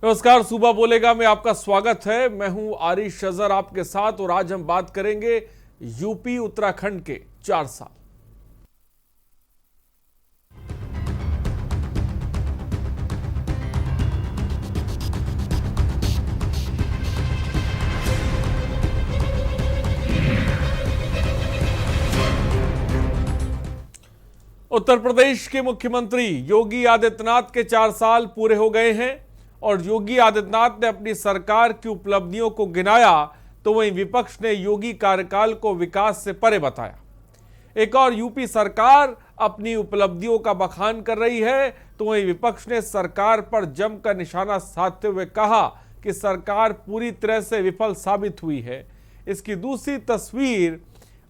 नमस्कार, सुबह बोलेगा में आपका स्वागत है। मैं हूं आरिश अजहर आपके साथ और आज हम बात करेंगे यूपी उत्तराखंड के 4 साल। उत्तर प्रदेश के मुख्यमंत्री योगी आदित्यनाथ के 4 साल पूरे हो गए हैं और योगी आदित्यनाथ ने अपनी सरकार की उपलब्धियों को गिनाया तो वहीं विपक्ष ने योगी कार्यकाल को विकास से परे बताया। एक और यूपी सरकार अपनी उपलब्धियों का बखान कर रही है तो वहीं विपक्ष ने सरकार पर जमकर निशाना साधते हुए कहा कि सरकार पूरी तरह से विफल साबित हुई है। इसकी दूसरी तस्वीर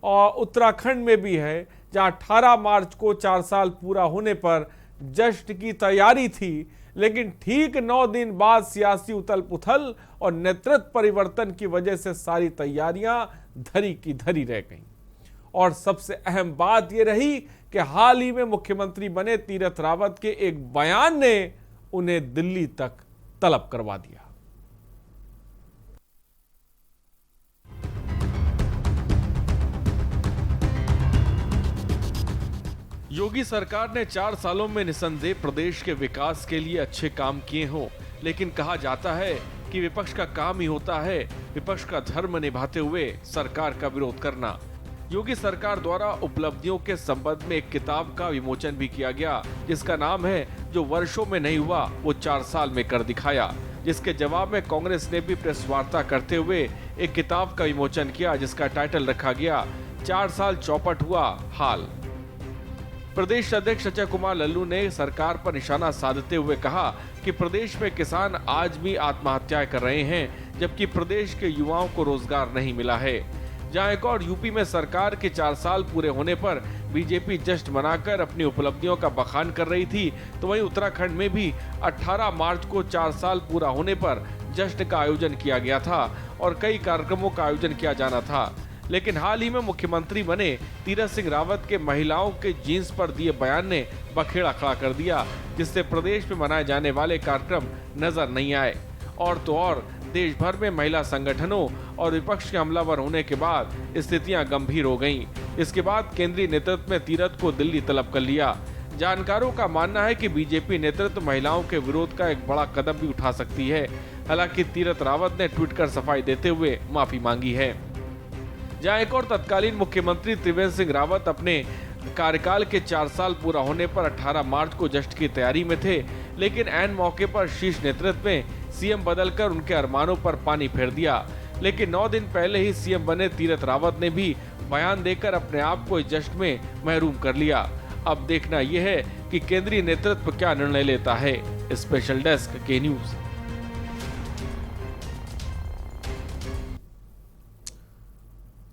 उत्तराखंड में भी है, जहां 18 मार्च को 4 साल पूरा होने पर जश्न की तैयारी थी, लेकिन ठीक 9 दिन बाद सियासी उथल पुथल और नेतृत्व परिवर्तन की वजह से सारी तैयारियां धरी की धरी रह गईं। और सबसे अहम बात यह रही कि हाल ही में मुख्यमंत्री बने तीरथ रावत के एक बयान ने उन्हें दिल्ली तक तलब करवा दिया। योगी सरकार ने 4 सालों में निसंदेह प्रदेश के विकास के लिए अच्छे काम किए हों, लेकिन कहा जाता है कि विपक्ष का काम ही होता है विपक्ष का धर्म निभाते हुए सरकार का विरोध करना। योगी सरकार द्वारा उपलब्धियों के संबंध में एक किताब का विमोचन भी किया गया, जिसका नाम है जो वर्षों में नहीं हुआ वो 4 साल में कर दिखाया। जिसके जवाब में कांग्रेस ने भी प्रेस वार्ता करते हुए एक किताब का विमोचन किया, जिसका टाइटल रखा गया 4 साल चौपट हुआ हाल। प्रदेश अध्यक्ष अजय कुमार लल्लू ने सरकार पर निशाना साधते हुए कहा कि प्रदेश में किसान आज भी आत्महत्याएं कर रहे हैं, जबकि प्रदेश के युवाओं को रोजगार नहीं मिला है। जहां एक और यूपी में सरकार के 4 साल पूरे होने पर बीजेपी जश्न मनाकर अपनी उपलब्धियों का बखान कर रही थी, तो वहीं उत्तराखंड में भी 18 मार्च को 4 साल पूरा होने पर जश्न का आयोजन किया गया था और कई कार्यक्रमों का आयोजन किया जाना था। लेकिन हाल ही में मुख्यमंत्री बने तीरथ सिंह रावत के महिलाओं के जींस पर दिए बयान ने बखेड़ा खड़ा कर दिया, जिससे प्रदेश में मनाए जाने वाले कार्यक्रम नजर नहीं आए। और तो और देश भर में महिला संगठनों और विपक्ष के हमलावर होने के बाद स्थितियां गंभीर हो गईं। इसके बाद केंद्रीय नेतृत्व में तीरथ को दिल्ली तलब कर लिया। जानकारों का मानना है कि बीजेपी नेतृत्व महिलाओं के विरोध का एक बड़ा कदम भी उठा सकती है। हालांकि तीरथ रावत ने ट्वीट कर सफाई देते हुए माफी मांगी है। जहां एक और तत्कालीन मुख्यमंत्री त्रिवेंद्र सिंह रावत अपने कार्यकाल के 4 साल पूरा होने पर 18 मार्च को जश्न की तैयारी में थे, लेकिन ऐन मौके पर शीर्ष नेतृत्व में सीएम बदलकर उनके अरमानों पर पानी फेर दिया। लेकिन 9 दिन पहले ही सीएम बने तीरथ रावत ने भी बयान देकर अपने आप को इस जश्न में महरूम कर लिया। अब देखना यह है कि केंद्रीय नेतृत्व क्या निर्णय लेता है। स्पेशल डेस्क के न्यूज।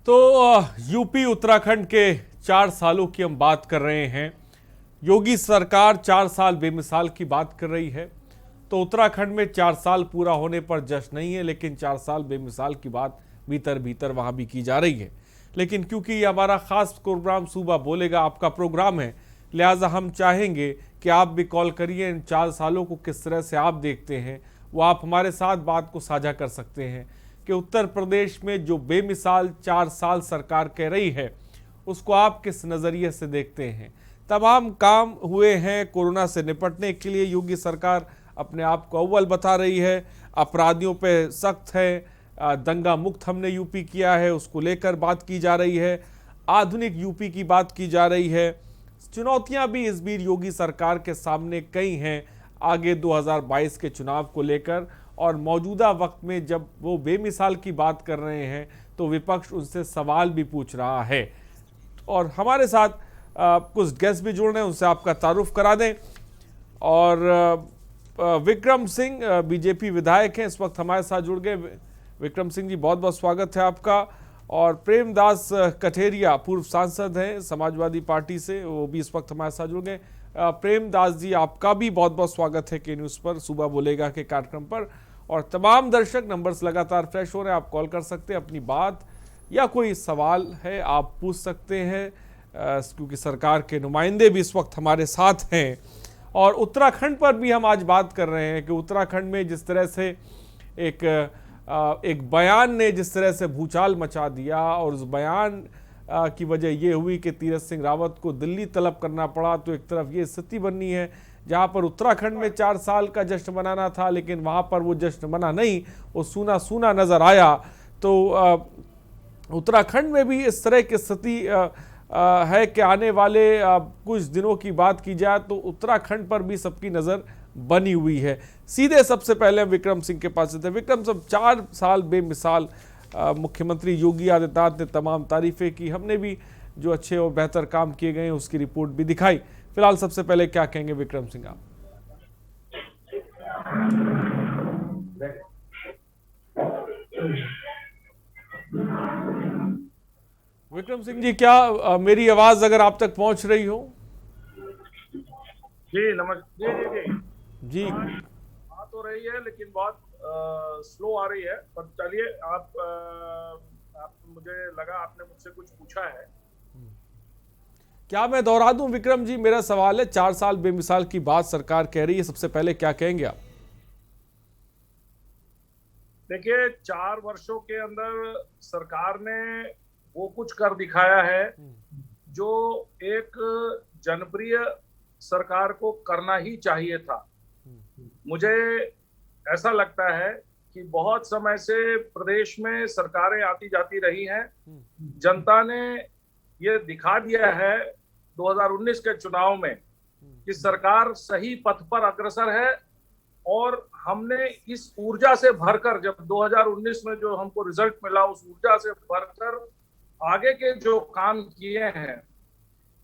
तो यूपी उत्तराखंड के 4 सालों की हम बात कर रहे हैं। योगी सरकार 4 साल बेमिसाल की बात कर रही है, तो उत्तराखंड में 4 साल पूरा होने पर जश्न नहीं है, लेकिन 4 साल बेमिसाल की बात भीतर भीतर वहां भी की जा रही है। लेकिन क्योंकि ये हमारा खास प्रोग्राम सुबह बोलेगा आपका प्रोग्राम है, लिहाजा हम चाहेंगे कि आप भी कॉल करिए। इन 4 सालों को किस तरह से आप देखते हैं, वो आप हमारे साथ बात को साझा कर सकते हैं कि उत्तर प्रदेश में जो बेमिसाल 4 साल सरकार कह रही है, उसको आप किस नज़रिए से देखते हैं। तमाम काम हुए हैं कोरोना से निपटने के लिए। योगी सरकार अपने आप को अव्वल बता रही है, अपराधियों पे सख्त है, दंगा मुक्त हमने यूपी किया है, उसको लेकर बात की जा रही है, आधुनिक यूपी की बात की जा रही है। चुनौतियां भी इस बीच योगी सरकार के सामने कई हैं आगे 2022 के चुनाव को लेकर। और मौजूदा वक्त में जब वो बेमिसाल की बात कर रहे हैं तो विपक्ष उनसे सवाल भी पूछ रहा है। और हमारे साथ कुछ गेस्ट भी जुड़ रहे हैं, उनसे आपका तारुफ करा दें। और विक्रम सिंह बीजेपी विधायक हैं, इस वक्त हमारे साथ जुड़ गए। विक्रम सिंह जी, बहुत बहुत स्वागत है आपका। और प्रेमदास कठेरिया पूर्व सांसद हैं समाजवादी पार्टी से, वो भी इस वक्त हमारे साथ जुड़ गए। प्रेमदास जी, आपका भी बहुत बहुत स्वागत है के न्यूज़ पर, सुबह बोलेगा के कार्यक्रम पर। और तमाम दर्शक, नंबर्स लगातार फ्रेश हो रहे हैं, आप कॉल कर सकते हैं, अपनी बात या कोई सवाल है आप पूछ सकते हैं, क्योंकि सरकार के नुमाइंदे भी इस वक्त हमारे साथ हैं। और उत्तराखंड पर भी हम आज बात कर रहे हैं कि उत्तराखंड में जिस तरह से एक बयान ने जिस तरह से भूचाल मचा दिया, और उस बयान की वजह ये हुई कि तीरथ सिंह रावत को दिल्ली तलब करना पड़ा। तो एक तरफ ये स्थिति बननी है जहां पर उत्तराखंड में 4 साल का जश्न मनाना था, लेकिन वहां पर वो जश्न मना नहीं, वो सूना सूना नजर आया। तो उत्तराखंड में भी इस तरह की स्थिति है कि आने वाले कुछ दिनों की बात की जाए तो उत्तराखंड पर भी सबकी नज़र बनी हुई है। सीधे सबसे पहले हम विक्रम सिंह के पास थे। विक्रम साहब, 4 साल बेमिसाल मुख्यमंत्री योगी आदित्यनाथ ने तमाम तारीफें की, हमने भी जो अच्छे और बेहतर काम किए गए हैं उसकी रिपोर्ट भी दिखाई। फिलहाल सबसे पहले क्या कहेंगे विक्रम सिंह आप? विक्रम सिंह जी, क्या मेरी आवाज अगर आप तक पहुंच रही हो? जी नमस्ते। जी जी आ तो रही है लेकिन बहुत स्लो आ रही है, पर चलिए आप मुझे लगा आपने मुझसे कुछ पूछा है। क्या मैं दोहरा दूं विक्रम जी? मेरा सवाल है, 4 साल बेमिसाल की बात सरकार कह रही है, सबसे पहले क्या कहेंगे आप? देखिए, 4 वर्षों के अंदर सरकार ने वो कुछ कर दिखाया है जो एक जनप्रिय सरकार को करना ही चाहिए था। मुझे ऐसा लगता है कि बहुत समय से प्रदेश में सरकारें आती जाती रही हैं। जनता ने ये दिखा दिया है 2019 के चुनाव में कि सरकार सही पथ पर अग्रसर है, और हमने इस ऊर्जा से भरकर, जब 2019 में जो हमको रिजल्ट मिला, उस ऊर्जा से भरकर आगे के जो काम किए हैं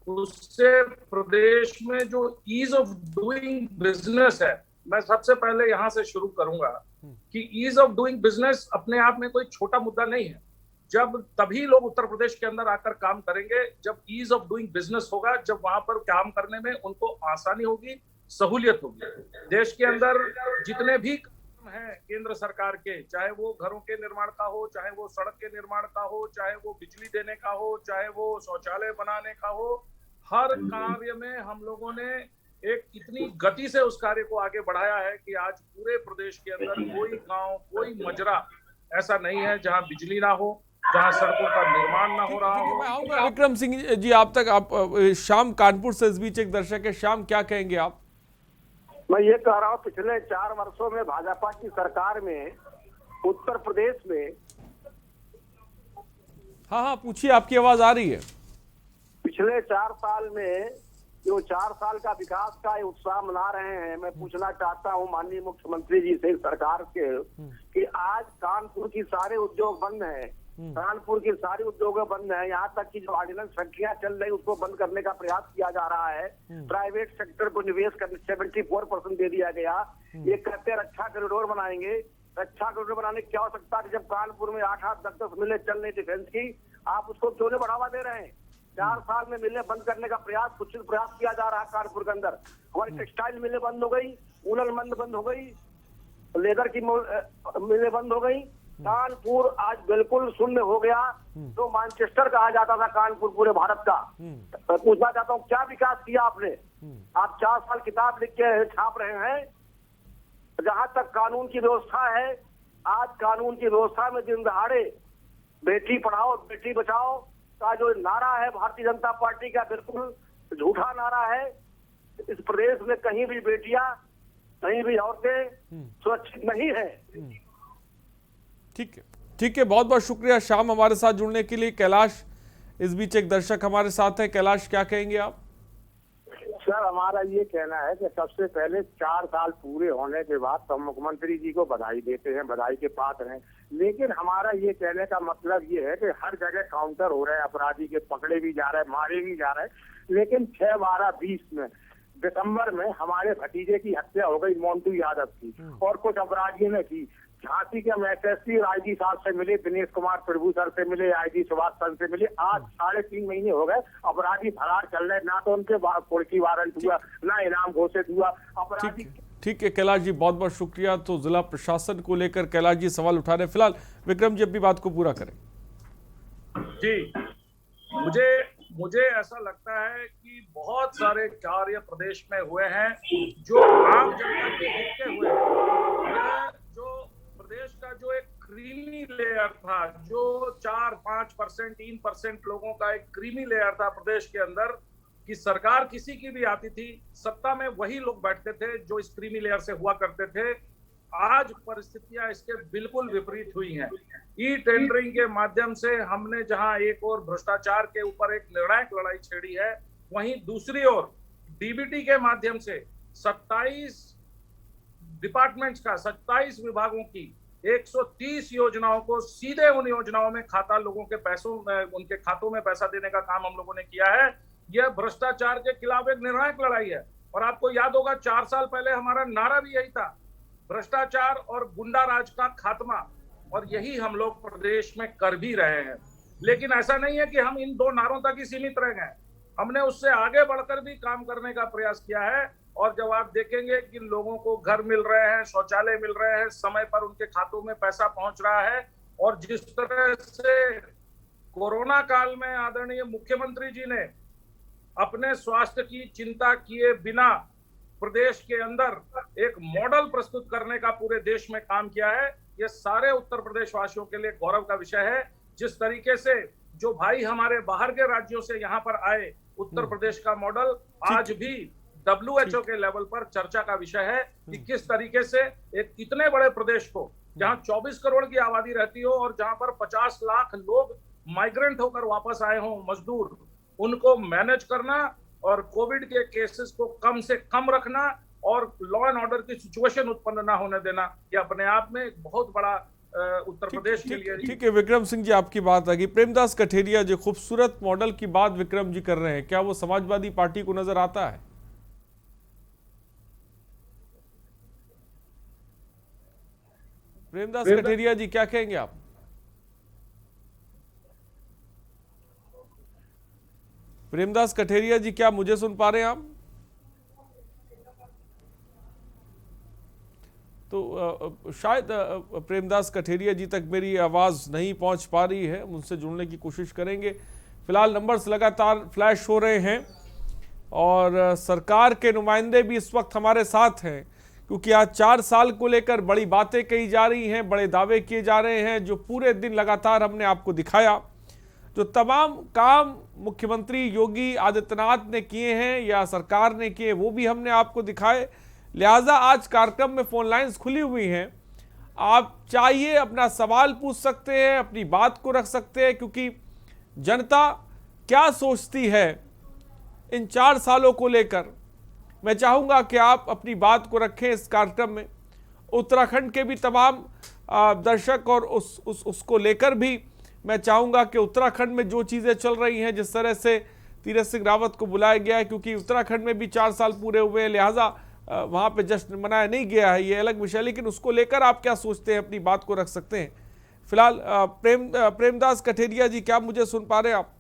उससे प्रदेश में जो ईज ऑफ डूइंग बिजनेस है, मैं सबसे पहले यहां से शुरू करूंगा कि ईज ऑफ डूइंग बिजनेस अपने आप में कोई छोटा मुद्दा नहीं है। जब तभी लोग उत्तर प्रदेश के अंदर आकर काम करेंगे जब ईज ऑफ डूइंग बिजनेस होगा, जब वहां पर काम करने में उनको आसानी होगी, सहूलियत होगी। देश के अंदर जितने भी काम हैं केंद्र सरकार के, चाहे वो घरों के निर्माण का हो, चाहे वो सड़क के निर्माण का हो, चाहे वो बिजली देने का हो, चाहे वो शौचालय बनाने का हो, हर कार्य में हम लोगों ने एक इतनी गति से उस कार्य को आगे बढ़ाया है कि आज पूरे प्रदेश के अंदर कोई गांव, कोई मजरा ऐसा नहीं है जहां बिजली ना हो, जहां सड़कों का निर्माण ना हो रहा हो। मैं आऊंगा विक्रम सिंह जी आप तक। आप शाम कानपुर से इस बीच एक दर्शक है। शाम, क्या कहेंगे आप? मैं ये कह रहा हूँ, पिछले 4 वर्षों में भाजपा की सरकार में उत्तर प्रदेश में। हाँ, पूछिए, आपकी आवाज आ रही है। पिछले 4 साल में जो 4 साल का विकास का उत्साह मना रहे हैं, मैं पूछना चाहता हूं माननीय मुख्यमंत्री जी से, सरकार के, कि आज कानपुर की सारे उद्योग बंद हैं, कानपुर की सारी उद्योग बंद है। यहाँ तक कि जो ऑर्डिनेंस फैक्ट्रियां चल रही उसको बंद करने का प्रयास किया जा रहा है। प्राइवेट सेक्टर को निवेश करने 74% दे दिया गया। ये कहते हैं रक्षा कॉरिडोर बनाएंगे। रक्षा कॉरिडोर बनाने की क्या आवश्यकता है जब कानपुर में 8-8, 10-10 मिलें चल रही डिफेंस की? आप उसको क्यों नहीं बढ़ावा दे रहे हैं? 4 साल में मिलें बंद करने का कुछ प्रयास किया जा रहा है कानपुर के अंदर। हमारी टेक्सटाइल मिलें बंद हो गई, वूलन मिल बंद हो गई, लेदर की मिलें बंद हो गई। कानपुर आज बिल्कुल शून्य हो गया। जो मैनचेस्टर कहा जाता था कानपुर पूरे भारत का। पूछना चाहता हूँ, क्या विकास किया आपने? आप 4 साल किताब लिख के छाप रहे हैं। जहां तक कानून की व्यवस्था है, आज कानून की व्यवस्था में दिन दहाड़े बेटी पढ़ाओ बेटी बचाओ का जो नारा है भारतीय जनता पार्टी का, बिल्कुल झूठा नारा है। इस प्रदेश में कहीं भी बेटियां, कहीं भी औरतें सुरक्षित नहीं है। ठीक है, बहुत बहुत शुक्रिया शाम हमारे साथ जुड़ने के लिए। कैलाश इस बीच एक दर्शक हमारे साथ है। कैलाश, क्या कहेंगे आप? सर, हमारा ये कहना है कि सबसे पहले 4 साल पूरे होने के बाद तो मुख्यमंत्री जी को बधाई देते हैं, बधाई के पात्र हैं। लेकिन हमारा ये कहने का मतलब ये है कि हर जगह काउंटर हो रहे हैं, अपराधी के पकड़े भी जा रहे हैं, मारे भी जा रहे हैं। लेकिन 6, 12, 20 में दिसंबर में हमारे भतीजे की हत्या हो गई, मोन्टू यादव की, और कुछ अपराधियों ने की। झांसी के हम एसएसपी आईजी साहब से मिले, दिनेश कुमार प्रभु सर से मिले, आईजी सुभाष सर से मिले। आज 3.5 महीने हो गए, अपराधी फरार चल रहे। ना तो उनके पुलिस वारंट हुआ, ना इनाम घोषित हुआ। अपराधी ठीक है कैलाश जी, बहुत बहुत शुक्रिया। तो जिला प्रशासन को लेकर कैलाश जी सवाल उठा रहे हैं। फिलहाल विक्रम जी अपनी बात को पूरा करें। जी, मुझे मुझे ऐसा लगता है कि बहुत सारे कार्य प्रदेश में हुए हैं जो आम जनता के हित के हुए हैं। यह जो प्रदेश का जो एक क्रीमी लेयर था, जो 4-5%, 3% लोगों का एक क्रीमी लेयर था प्रदेश के अंदर, कि सरकार किसी की भी आती थी, सत्ता में वही लोग बैठते थे जो इस क्रीमी लेयर से हुआ करते थे। आज परिस्थितियां इसके बिल्कुल विपरीत हुई हैं। ई टेंडरिंग के माध्यम से हमने जहां एक और भ्रष्टाचार के ऊपर एक निर्णायक लड़ाई छेड़ी है, वहीं दूसरी ओर डीबीटी के माध्यम से 27 डिपार्टमेंट्स का, 27 विभागों की 130 योजनाओं को सीधे उन योजनाओं में खाता लोगों के पैसों में, उनके खातों में पैसा देने का काम हम लोगों ने किया है। यह भ्रष्टाचार के खिलाफ एक निर्णायक लड़ाई है। और आपको याद होगा 4 साल पहले हमारा नारा भी यही था, भ्रष्टाचार और गुंडा राज का खात्मा, और यही हम लोग प्रदेश में कर भी रहे हैं। लेकिन ऐसा नहीं है कि हम इन 2 नारों तक ही सीमित रह गए, हमने उससे आगे बढ़कर भी काम करने का प्रयास किया है। और जब आप देखेंगे कि लोगों को घर मिल रहे हैं, शौचालय मिल रहे हैं, समय पर उनके खातों में पैसा पहुंच रहा है, और जिस तरह से कोरोना काल में आदरणीय मुख्यमंत्री जी ने अपने स्वास्थ्य की चिंता किए बिना प्रदेश के अंदर एक मॉडल प्रस्तुत करने का पूरे देश में काम किया है, ये सारे उत्तर प्रदेश वासियों के लिए गौरव का विषय है। जिस तरीके से जो भाई हमारे बाहर के राज्यों से यहाँ पर आए, उत्तर प्रदेश का मॉडल आज भी WHO के लेवल पर चर्चा का विषय है कि किस तरीके से एक इतने बड़े प्रदेश को, जहां 24 करोड़ की आबादी रहती हो और जहां पर 50 लाख लोग माइग्रेंट होकर वापस आए हों, मजदूर, उनको मैनेज करना और कोविड के केसेस को कम से कम रखना और लॉ एंड ऑर्डर की सिचुएशन उत्पन्न ना होने देना, ये अपने आप में एक बहुत बड़ा उत्तर प्रदेश के लिए। ठीक है विक्रम सिंह जी, आपकी बात आ गई। प्रेमदास कठेरिया जो खूबसूरत मॉडल की बात विक्रम जी कर रहे हैं, क्या वो समाजवादी पार्टी को नजर आता है? प्रेमदास कठेरिया जी क्या कहेंगे आप? प्रेमदास कठेरिया जी क्या मुझे सुन पा रहे हैं आप? तो शायद प्रेमदास कठेरिया जी तक मेरी आवाज़ नहीं पहुंच पा रही है, उनसे जुड़ने की कोशिश करेंगे। फिलहाल नंबर्स लगातार फ्लैश हो रहे हैं और सरकार के नुमाइंदे भी इस वक्त हमारे साथ हैं, क्योंकि आज 4 साल को लेकर बड़ी बातें कही जा रही हैं, बड़े दावे किए जा रहे हैं, जो पूरे दिन लगातार हमने आपको दिखाया। जो तमाम काम मुख्यमंत्री योगी आदित्यनाथ ने किए हैं या सरकार ने किए, वो भी हमने आपको दिखाए। लिहाजा आज कार्यक्रम में फोन लाइंस खुली हुई हैं, आप चाहिए अपना सवाल पूछ सकते हैं, अपनी बात को रख सकते हैं, क्योंकि जनता क्या सोचती है इन 4 सालों को लेकर, मैं चाहूँगा कि आप अपनी बात को रखें इस कार्यक्रम में। उत्तराखंड के भी तमाम दर्शक और उसको लेकर भी मैं चाहूँगा कि उत्तराखंड में जो चीज़ें चल रही हैं, जिस तरह से तीरथ सिंह रावत को बुलाया गया है, क्योंकि उत्तराखंड में भी 4 साल पूरे हुए हैं, लिहाजा वहाँ पे जश्न मनाया नहीं गया है, ये अलग विषय, लेकिन उसको लेकर आप क्या सोचते हैं अपनी बात को रख सकते हैं। फिलहाल प्रेमदास कठेरिया जी क्या मुझे सुन पा रहे हैं आप?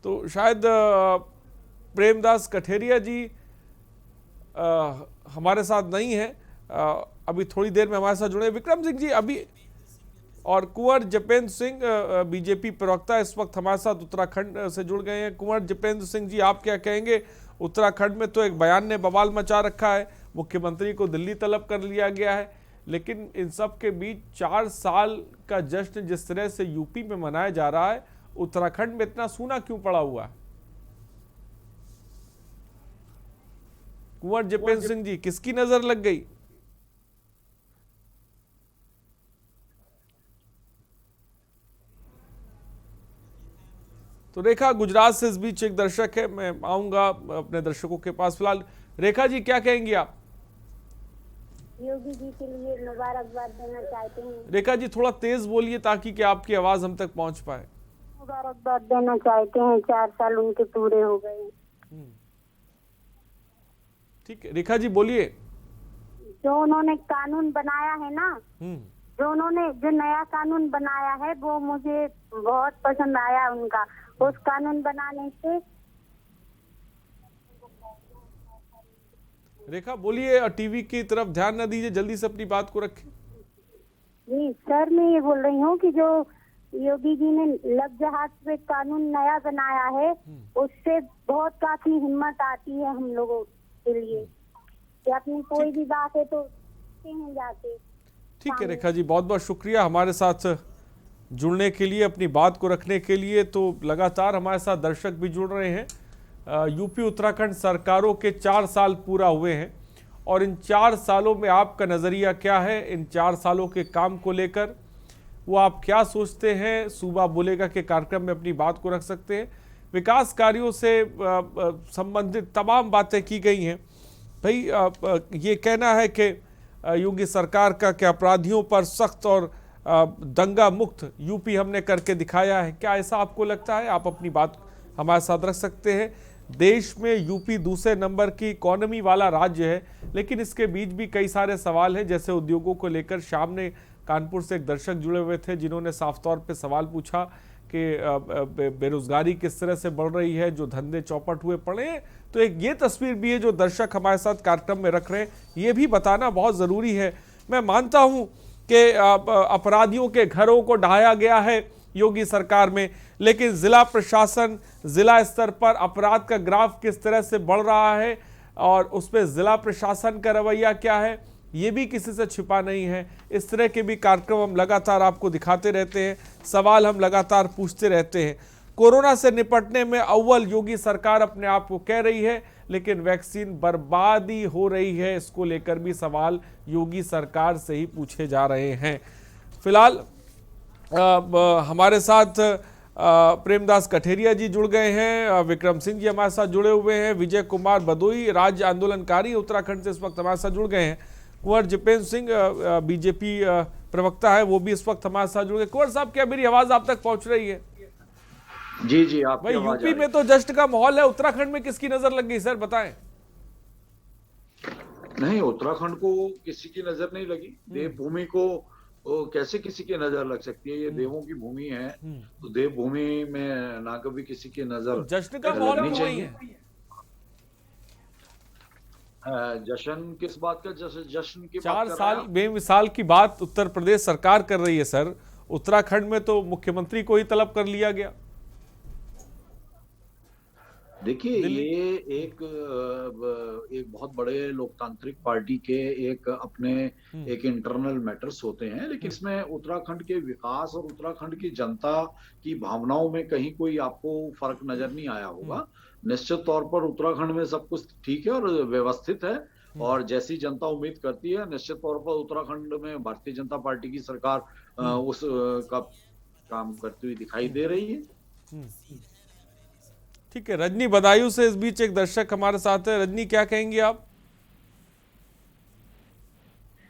तो शायद प्रेमदास कठेरिया जी हमारे साथ नहीं है, अभी थोड़ी देर में हमारे साथ जुड़े। विक्रम सिंह जी अभी और कुंवर जपेंद्र सिंह बीजेपी प्रवक्ता इस वक्त हमारे साथ उत्तराखंड से जुड़ गए हैं। कुंवर जपेंद्र सिंह जी आप क्या कहेंगे? उत्तराखंड में तो एक बयान ने बवाल मचा रखा है, मुख्यमंत्री को दिल्ली तलब कर लिया गया है, लेकिन इन सब के बीच 4 साल का जश्न जिस तरह से यूपी में मनाया जा रहा है, उत्तराखंड में इतना सूना क्यों पड़ा हुआ है? कुंवर जपेंद्र सिंह जी किसकी नजर लग गई? तो रेखा गुजरात से इस बीच एक दर्शक है, मैं आऊंगा अपने दर्शकों के पास। फिलहाल रेखा जी क्या कहेंगी आप? योगी जी के लिए मुबारकबाद देना चाहते हैं। रेखा जी थोड़ा तेज बोलिए ताकि कि आपकी आवाज हम तक पहुंच पाए। मुबारकबाद देना चाहते हैं, 4 साल उनके पूरे हो गए। ठीक है रेखा जी बोलिए। जो उन्होंने कानून बनाया है ना, जो नया कानून बनाया है वो मुझे बहुत पसंद आया उनका। उस कानून बनाने से रेखा बोलिए, टीवी की तरफ ध्यान न दीजिए, जल्दी से अपनी बात को रखें। जी सर, मैं ये बोल रही हूँ कि जो योगी जी ने लव जहाज पे कानून नया बनाया है, उससे बहुत काफी हिम्मत आती है हम लोगों के लिए कि अपनी कोई भी बात है तो कहते हैं जाके। ठीक है रेखा जी, बहुत बहुत शुक्रिया हमारे साथ जुड़ने के लिए, अपनी बात को रखने के लिए। तो लगातार हमारे साथ दर्शक भी जुड़ रहे हैं। यूपी उत्तराखंड सरकारों के 4 साल पूरा हुए हैं और इन 4 सालों में आपका नज़रिया क्या है, इन 4 सालों के काम को लेकर वो आप क्या सोचते हैं? सूबा बोलेगा के कार्यक्रम में अपनी बात को रख सकते हैं। विकास कार्यों से संबंधित तमाम बातें की गई हैं। भाई ये कहना है कि योगी सरकार का कि अपराधियों पर सख्त और दंगा मुक्त यूपी हमने करके दिखाया है, क्या ऐसा आपको लगता है? आप अपनी बात हमारे साथ रख सकते हैं। देश में यूपी दूसरे नंबर की इकोनॉमी वाला राज्य है, लेकिन इसके बीच भी कई सारे सवाल हैं, जैसे उद्योगों को लेकर। शाम ने कानपुर से एक दर्शक जुड़े हुए थे जिन्होंने साफ तौर पे सवाल पूछा कि बेरोजगारी किस तरह से बढ़ रही है, जो धंधे चौपट हुए पड़े हैं। तो एक ये तस्वीर भी है जो दर्शक हमारे साथ कार्यक्रम में रख रहे हैं, ये भी बताना बहुत ज़रूरी है। मैं मानता हूँ कि अपराधियों के घरों को ढहाया गया है योगी सरकार में, लेकिन जिला प्रशासन, जिला स्तर पर अपराध का ग्राफ किस तरह से बढ़ रहा है और उसमें जिला प्रशासन का रवैया क्या है, ये भी किसी से छिपा नहीं है। इस तरह के भी कार्यक्रम हम लगातार आपको दिखाते रहते हैं, सवाल हम लगातार पूछते रहते हैं। कोरोना से निपटने में अव्वल योगी सरकार अपने आप को कह रही है, लेकिन वैक्सीन बर्बादी हो रही है, इसको लेकर भी सवाल योगी सरकार से ही पूछे जा रहे हैं। फिलहाल हमारे साथ प्रेमदास कठेरिया जी जुड़ गए हैं, विक्रम सिंह जी हमारे साथ जुड़े हुए हैं, विजय कुमार बदोई राज्य आंदोलनकारी उत्तराखंड से इस वक्त हमारे साथ जुड़ गए हैं, कुंवर जिपेंद्र सिंह बीजेपी प्रवक्ता है, वो भी इस वक्त हमारे साथ जुड़ गए। कुंवर साहब, क्या मेरी आवाज आप तक पहुंच रही है? जी जी, आप भाई यूपी में तो जश्न का माहौल है, उत्तराखंड में किसकी नजर लग गई सर, बताएं। नहीं, उत्तराखंड को किसी की नजर नहीं लगी। देवभूमि को कैसे किसी की नजर लग सकती है? ये देवों की भूमि है, तो देवभूमि में ना कभी किसी की नजर जश्न का माहौल लगनी क्यों नहीं चाहिए। है? जश्न किस बात का? जश्न की 4 बात साल बेमिसाल की बात उत्तर प्रदेश सरकार कर रही है सर, उत्तराखंड में तो मुख्यमंत्री को ही तलब कर लिया गया। देखिए, ये एक बहुत बड़े लोकतांत्रिक पार्टी के एक अपने एक इंटरनल मैटर्स होते हैं, लेकिन इसमें उत्तराखंड के विकास और उत्तराखंड की जनता की भावनाओं में कहीं कोई आपको फर्क नजर नहीं आया होगा। निश्चित तौर पर उत्तराखंड में सब कुछ ठीक है और व्यवस्थित है, और जैसी जनता उम्मीद करती है, निश्चित तौर पर उत्तराखंड में भारतीय जनता पार्टी की सरकार उस का काम करती हुई दिखाई दे रही है। ठीक है, रजनी बदायूं से इस बीच एक दर्शक हमारे साथ है। रजनी, क्या कहेंगी आप?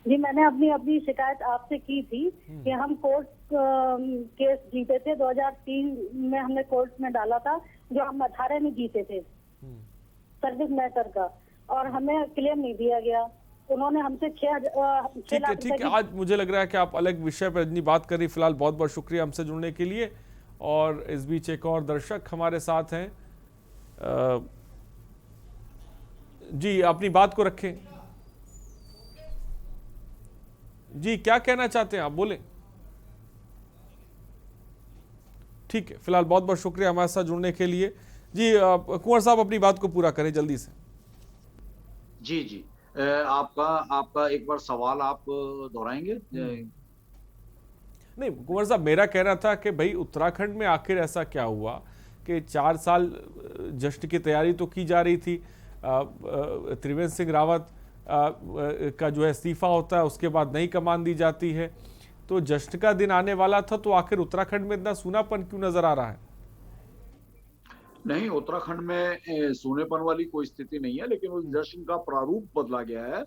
जी, मैंने अपनी शिकायत आपसे की थी कि हम कोर्ट केस जीते थे 2003 में, हमने कोर्ट में डाला था, जो हम 18 में जीते थे सर्विस मैटर का, और हमें क्लेम नहीं दिया गया। उन्होंने हमसे 6 लाख। ठीक है, आज मुझे लग रहा है कि आप अलग विषय पर रजनी बात करी। फिलहाल बहुत बहुत शुक्रिया हमसे जुड़ने के लिए। और इस बीच एक और दर्शक हमारे साथ हैं। जी, अपनी बात को रखें। जी, क्या कहना चाहते हैं आप, बोलें। ठीक है, फिलहाल बहुत बहुत शुक्रिया हमारे साथ जुड़ने के लिए। जी कुंवर साहब, अपनी बात को पूरा करें जल्दी से। जी जी, आपका एक बार सवाल आप दोहराएंगे? नहीं कुंवर साहब, मेरा कहना था कि भाई उत्तराखंड में आखिर ऐसा क्या हुआ कि 4 साल जश्न की तैयारी तो की जा रही थी, त्रिवेंद्र सिंह रावत का जो है इस्तीफा होता है, उसके बाद नई कमान दी जाती है, तो जश्न का दिन आने वाला था, तो आखिर उत्तराखंड में इतना सूनापन क्यों नजर आ रहा है? नहीं, उत्तराखंड में सूनेपन वाली कोई स्थिति नहीं है, लेकिन उस जश्न का प्रारूप बदला गया है।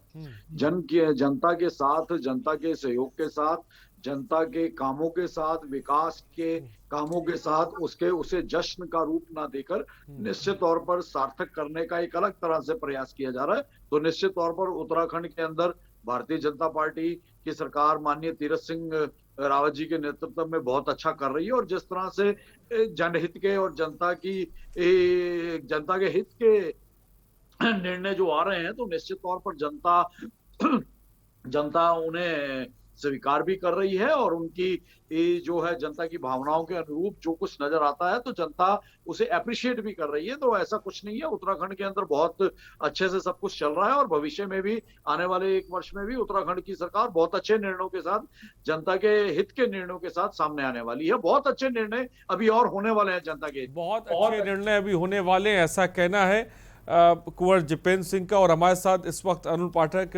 जनता के साथ, जनता के सहयोग के साथ, जनता के कामों के साथ, विकास के कामों के साथ उसे जश्न का रूप ना देकर निश्चित तौर पर सार्थक करने का एक अलग तरह से प्रयास किया जा रहा है। तो निश्चित तौर पर उत्तराखंड के अंदर भारतीय जनता पार्टी की सरकार माननीय तीरथ सिंह रावत जी के नेतृत्व में बहुत अच्छा कर रही है, और जिस तरह से जनहित के और जनता के हित के निर्णय जो आ रहे हैं, तो निश्चित तौर पर जनता उन्हें स्वीकार भी कर रही है और उनकी ये जो है जनता की भावनाओं के अनुरूप जो कुछ नजर आता है तो जनता उसे अप्रिशिएट भी कर रही है। तो ऐसा कुछ नहीं है, उत्तराखंड के अंदर बहुत अच्छे से सब कुछ चल रहा है और भविष्य में भी, आने वाले 1 वर्ष में भी उत्तराखंड की सरकार बहुत अच्छे निर्णयों के साथ, जनता के हित के निर्णयों के साथ सामने आने वाली है। बहुत अच्छे निर्णय अभी और होने वाले हैं जनता के। बहुत अच्छे निर्णय अभी होने वाले हैं, ऐसा कहना है कुंवर जितेंद्र सिंह का। और हमारे साथ इस वक्त अरुण पाठक,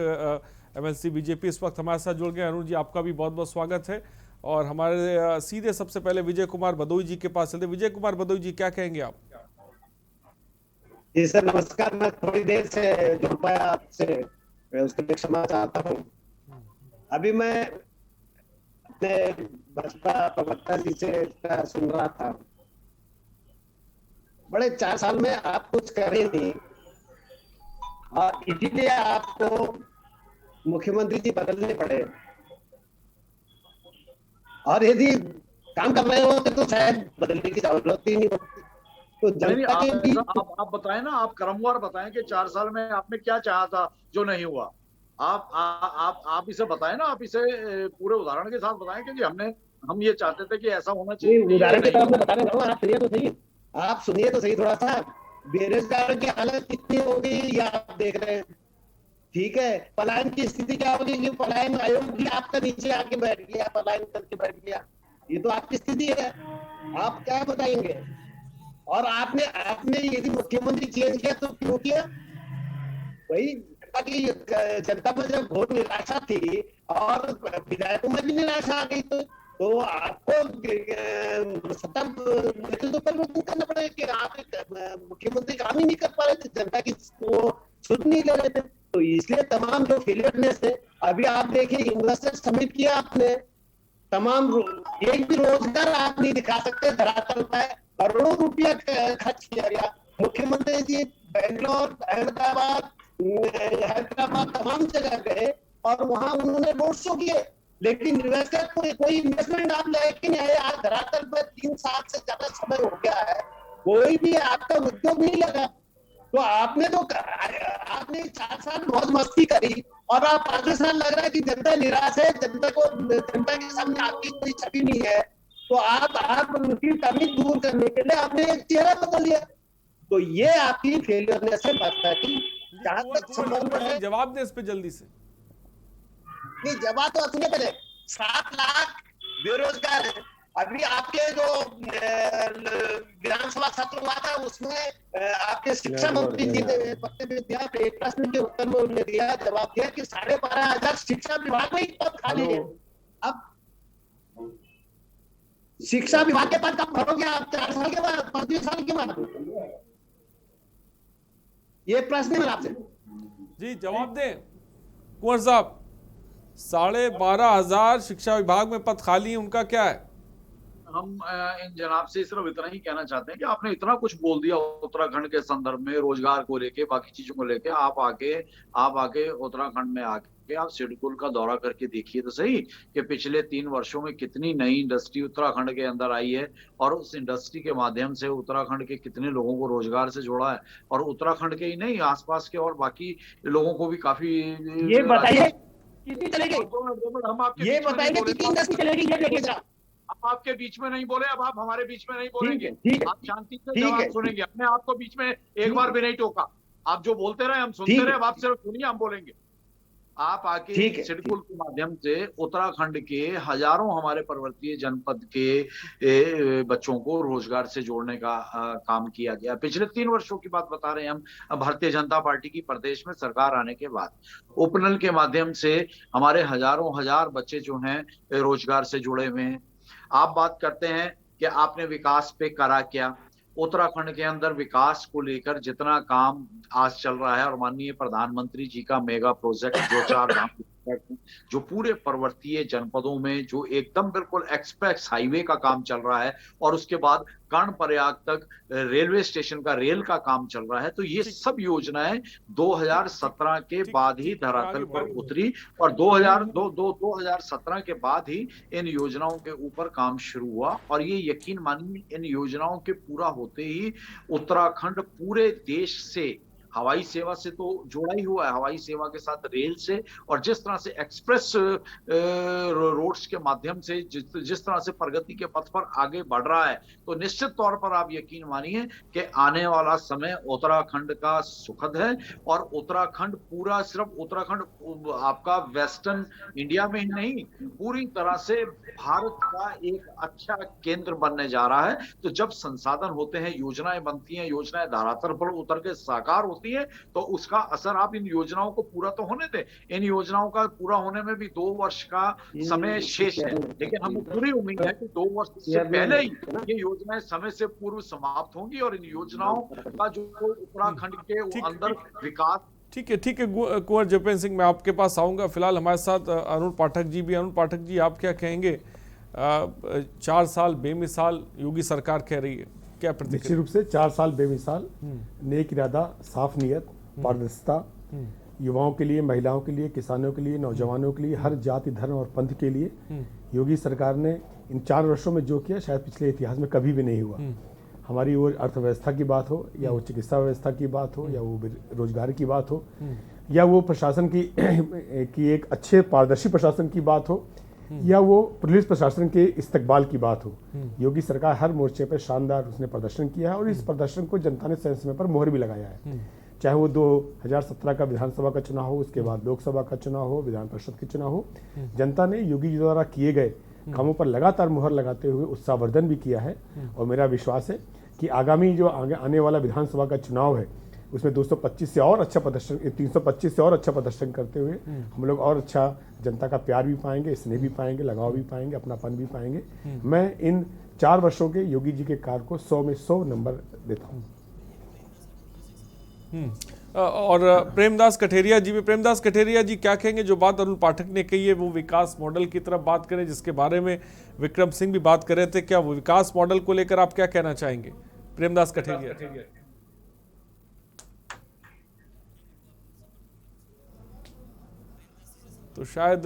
एमएलसी बीजेपी, इस वक्त हमारे साथ जुड़ गए। अरुण जी, आपका भी बहुत बहुत स्वागत है। और हमारे सीधे सबसे पहले विजय कुमार भदोई जी के पास चलते। विजय कुमार भदोई जी, क्या कहेंगे आप? जी सर, नमस्कार। मैं थोड़ी देर से जुड़ पाया आपसे, मैं उसके लिए क्षमा चाहता हूँ। अभी मैं अपने भाजपा प्रवक्ता जी से सुन रहा था, बड़े 4 साल में आप कुछ करे नहीं और इसीलिए आपको मुख्यमंत्री जी बदलने पड़े। और यदि काम कर रहे होते तो शायद बदलने की जरूरत ही नहीं होती। तो जनता के बीच आप बताएं ना, आप क्रमवार बताएं कि 4 साल में आपने क्या चाहा था जो नहीं हुआ। आप इसे बताएं ना, आप इसे पूरे उदाहरण के साथ बताएं कि हम ये चाहते थे कि ऐसा होना चाहिए। उदाहरण के साथ मैं बताने रहा हूँ, आप सुनिए तो सही थोड़ा सा। बेरोजगार की हालत कितनी हो गई ये आप देख रहे हैं, ठीक है। पलायन की स्थिति क्या होगी कि पलायन आयोग भी आपका नीचे आके बैठ गया, पलायन करके बैठ गया। ये तो आपकी स्थिति है, आप क्या बताएंगे? और आपने यदि मुख्यमंत्री चेंज किया तो क्यों किया? वही जनता में जब घोर निराशा थी और विधायकों में भी निराशा आ गई, तो आपको सत्ता तो परिवर्तन करना पड़ेगा कि आप मुख्यमंत्री काम ही नहीं कर पा रहे थे, जनता की वो सुन नहीं ले रहे थे। तो इसलिए तमाम जो फेलियरनेस है, अभी आप देखिए इन्वेस्टर समिट किया आपने, तमाम एक भी रोजगार आप नहीं दिखा सकते धरातल पर, करोड़ों रुपया खर्च किया गया। मुख्यमंत्री जी बेंगलोर, हैदराबाद तमाम जगह गए और वहां उन्होंने रोड शो किए, लेकिन इन्वेस्टर कोई इन्वेस्टमेंट आप लेके नहीं आए। आज धरातल पर 3 साल से ज्यादा समय हो गया है, कोई भी आपका उद्योग नहीं लगा। तो आपने 4 साल बहुत मस्ती करी और आप 5वें साल लग रहा है कि जनता निराश है, जनता के सामने आपकी कोई छवि नहीं है। तो आप उनकी कमी दूर करने के लिए आपने एक चेहरा बदल लिया। तो ये आपकी फेलियरनेस है भाजपा की। जहां तक संबंध है, जवाब दे इस पे जल्दी से। नहीं, जवाब तो सुनिए पहले। 7 लाख बेरोजगार है। अभी आपके जो विधानसभा सत्र हुआ था उसमें आपके शिक्षा मंत्री जी ने एक प्रश्न के उत्तर में उन्होंने जवाब दिया कि 12,500 शिक्षा विभाग में ही पद खाली है। अब शिक्षा विभाग के पद कब भरोगे आप? 4 साल के बाद, 5 साल के बाद? ये प्रश्न है आपसे। जी जवाब दें कुंवर साहब। 12,500 शिक्षा विभाग में पद खाली है, उनका क्या है? हम इन जनाब से सिर्फ इतना ही कहना चाहते हैं कि आपने इतना कुछ बोल दिया उत्तराखंड के संदर्भ में, रोजगार को लेके, बाकी चीजों को लेके। आप आके उत्तराखंड में आके आप सिडकुल का दौरा करके देखिए तो सही कि पिछले 3 वर्षों में कितनी नई इंडस्ट्री उत्तराखंड के अंदर आई है और उस इंडस्ट्री के माध्यम से उत्तराखंड के कितने लोगों को रोजगार से जोड़ा है। और उत्तराखंड के ही नहीं, आसपास के और बाकी लोगों को भी काफी। ये बताइए कितनी चलेगी? हम आपके ये बताएंगे कितनी इंडस्ट्री चलेगी? ये देखिए जरा, अब आपके बीच में नहीं बोले, अब आप हमारे बीच में नहीं बोलेंगे। ठीक है, आप शांति से जवाब सुनेंगे। हमने आपको बीच में एक बार भी नहीं टोका। आप जो बोलते रहे हम सुनते रहे, अब आप सिर्फ सुनिए, हम बोलेंगे। आप आके सिडकुल के माध्यम से उत्तराखंड के हजारों हमारे पर्वतीय जनपद के बच्चों को रोजगार से जोड़ने का काम किया गया। पिछले 3 वर्षों की बात बता रहे हैं हम। भारतीय जनता पार्टी की प्रदेश में सरकार आने के बाद उपनल के माध्यम से हमारे हजार बच्चे जो हैं रोजगार से जुड़े हुए हैं। आप बात करते हैं कि आपने विकास पे करा क्या। उत्तराखंड के अंदर विकास को लेकर जितना काम आज चल रहा है और माननीय प्रधानमंत्री जी का मेगा प्रोजेक्ट जो 4 धाम जो पूरे पर्वतीय जनपदों में जो एकदम बिल्कुल एक्सप्रेस हाईवे का काम चल रहा है और उसके बाद कर्णप्रयाग तक रेलवे स्टेशन का रेल का काम चल रहा है। तो ये सब योजनाएं 2017 के बाद ही धरातल पर उतरी और 2017 के बाद ही इन योजनाओं के ऊपर काम शुरू हुआ। और ये यकीन मानिए इन योजनाओं के पूरा होते ही उत्तराखंड पूरे देश से हवाई सेवा से तो जोड़ा ही हुआ है, हवाई सेवा के साथ रेल से, और जिस तरह से एक्सप्रेस रोड्स के माध्यम से जिस तरह से प्रगति के पथ पर आगे बढ़ रहा है, तो निश्चित तौर पर आप यकीन मानिए कि आने वाला समय उत्तराखंड का सुखद है। और उत्तराखंड पूरा, सिर्फ उत्तराखंड आपका वेस्टर्न इंडिया में ही नहीं, पूरी तरह से भारत का एक अच्छा केंद्र बनने जा रहा है। तो जब संसाधन होते हैं, योजनाएं बनती हैं, योजनाएं धरातल पर उतर के साकार होती है, तो उसका असर आप इन योजनाओं को पूरा तो होने दें। इन योजनाओं का पूरा होने में भी 2 वर्ष का समय शेष है, लेकिन हमें पूरी उम्मीद है कि 2 वर्ष से पहले ही ये योजनाएं समय से पूर्व समाप्त होंगी और इन योजनाओं का जो उत्तराखंड के अंदर विकास। ठीक है कुंवर जयपेंद्र सिंह, मैं आपके पास आऊंगा। फिलहाल हमारे साथ अरुण पाठक जी भी। अरुण पाठक जी, आप क्या कहेंगे? 4 साल बेमिसाल योगी सरकार कह रही है, क्या प्रतिक्रिया? निश्चित रूप से 4 साल बेमिसाल, नेक इरादा, साफ नियत, पारदर्शिता, युवाओं के लिए, महिलाओं के लिए, किसानों के लिए, नौजवानों के लिए, हर जाति धर्म और पंथ के लिए योगी सरकार ने इन 4 वर्षों में जो किया शायद पिछले इतिहास में कभी भी नहीं हुआ। हमारी वो अर्थव्यवस्था की बात हो, या वो चिकित्सा व्यवस्था की बात हो, या वो रोजगार की बात हो, या वो प्रशासन की एक अच्छे पारदर्शी प्रशासन की बात हो, या वो पुलिस प्रशासन के इस्तकबाल की बात हो। योगी सरकार हर मोर्चे पर शानदार उसने प्रदर्शन किया है और इस प्रदर्शन को जनता ने समय समय पर मोहर भी लगाया है। चाहे वो 2017 का विधानसभा का चुनाव हो, उसके बाद लोकसभा का चुनाव हो, विधान परिषद के चुनाव हो, जनता ने योगी जी द्वारा किए गए कामों पर लगातार मुहर लगाते हुए उत्साहवर्धन भी किया है। और मेरा विश्वास है कि आगामी जो आने वाला विधानसभा का चुनाव है उसमें 225 से और अच्छा प्रदर्शन, 325 से और अच्छा प्रदर्शन करते हुए हम लोग और अच्छा जनता का प्यार भी पाएंगे, स्नेह भी पाएंगे, लगाव भी पाएंगे, अपनापन भी पाएंगे। मैं इन 4 वर्षों के योगी जी के कार्य को 100 में 100 नंबर देता हूँ। और प्रेमदास कठेरिया जी भी। प्रेमदास कठेरिया जी, क्या कहेंगे? जो बात अरुण पाठक ने कही है वो विकास मॉडल की तरफ बात करें, जिसके बारे में विक्रम सिंह भी बात कर रहे थे, क्या वो विकास मॉडल को लेकर आप क्या कहना चाहेंगे? प्रेमदास कठेरिया। तो शायद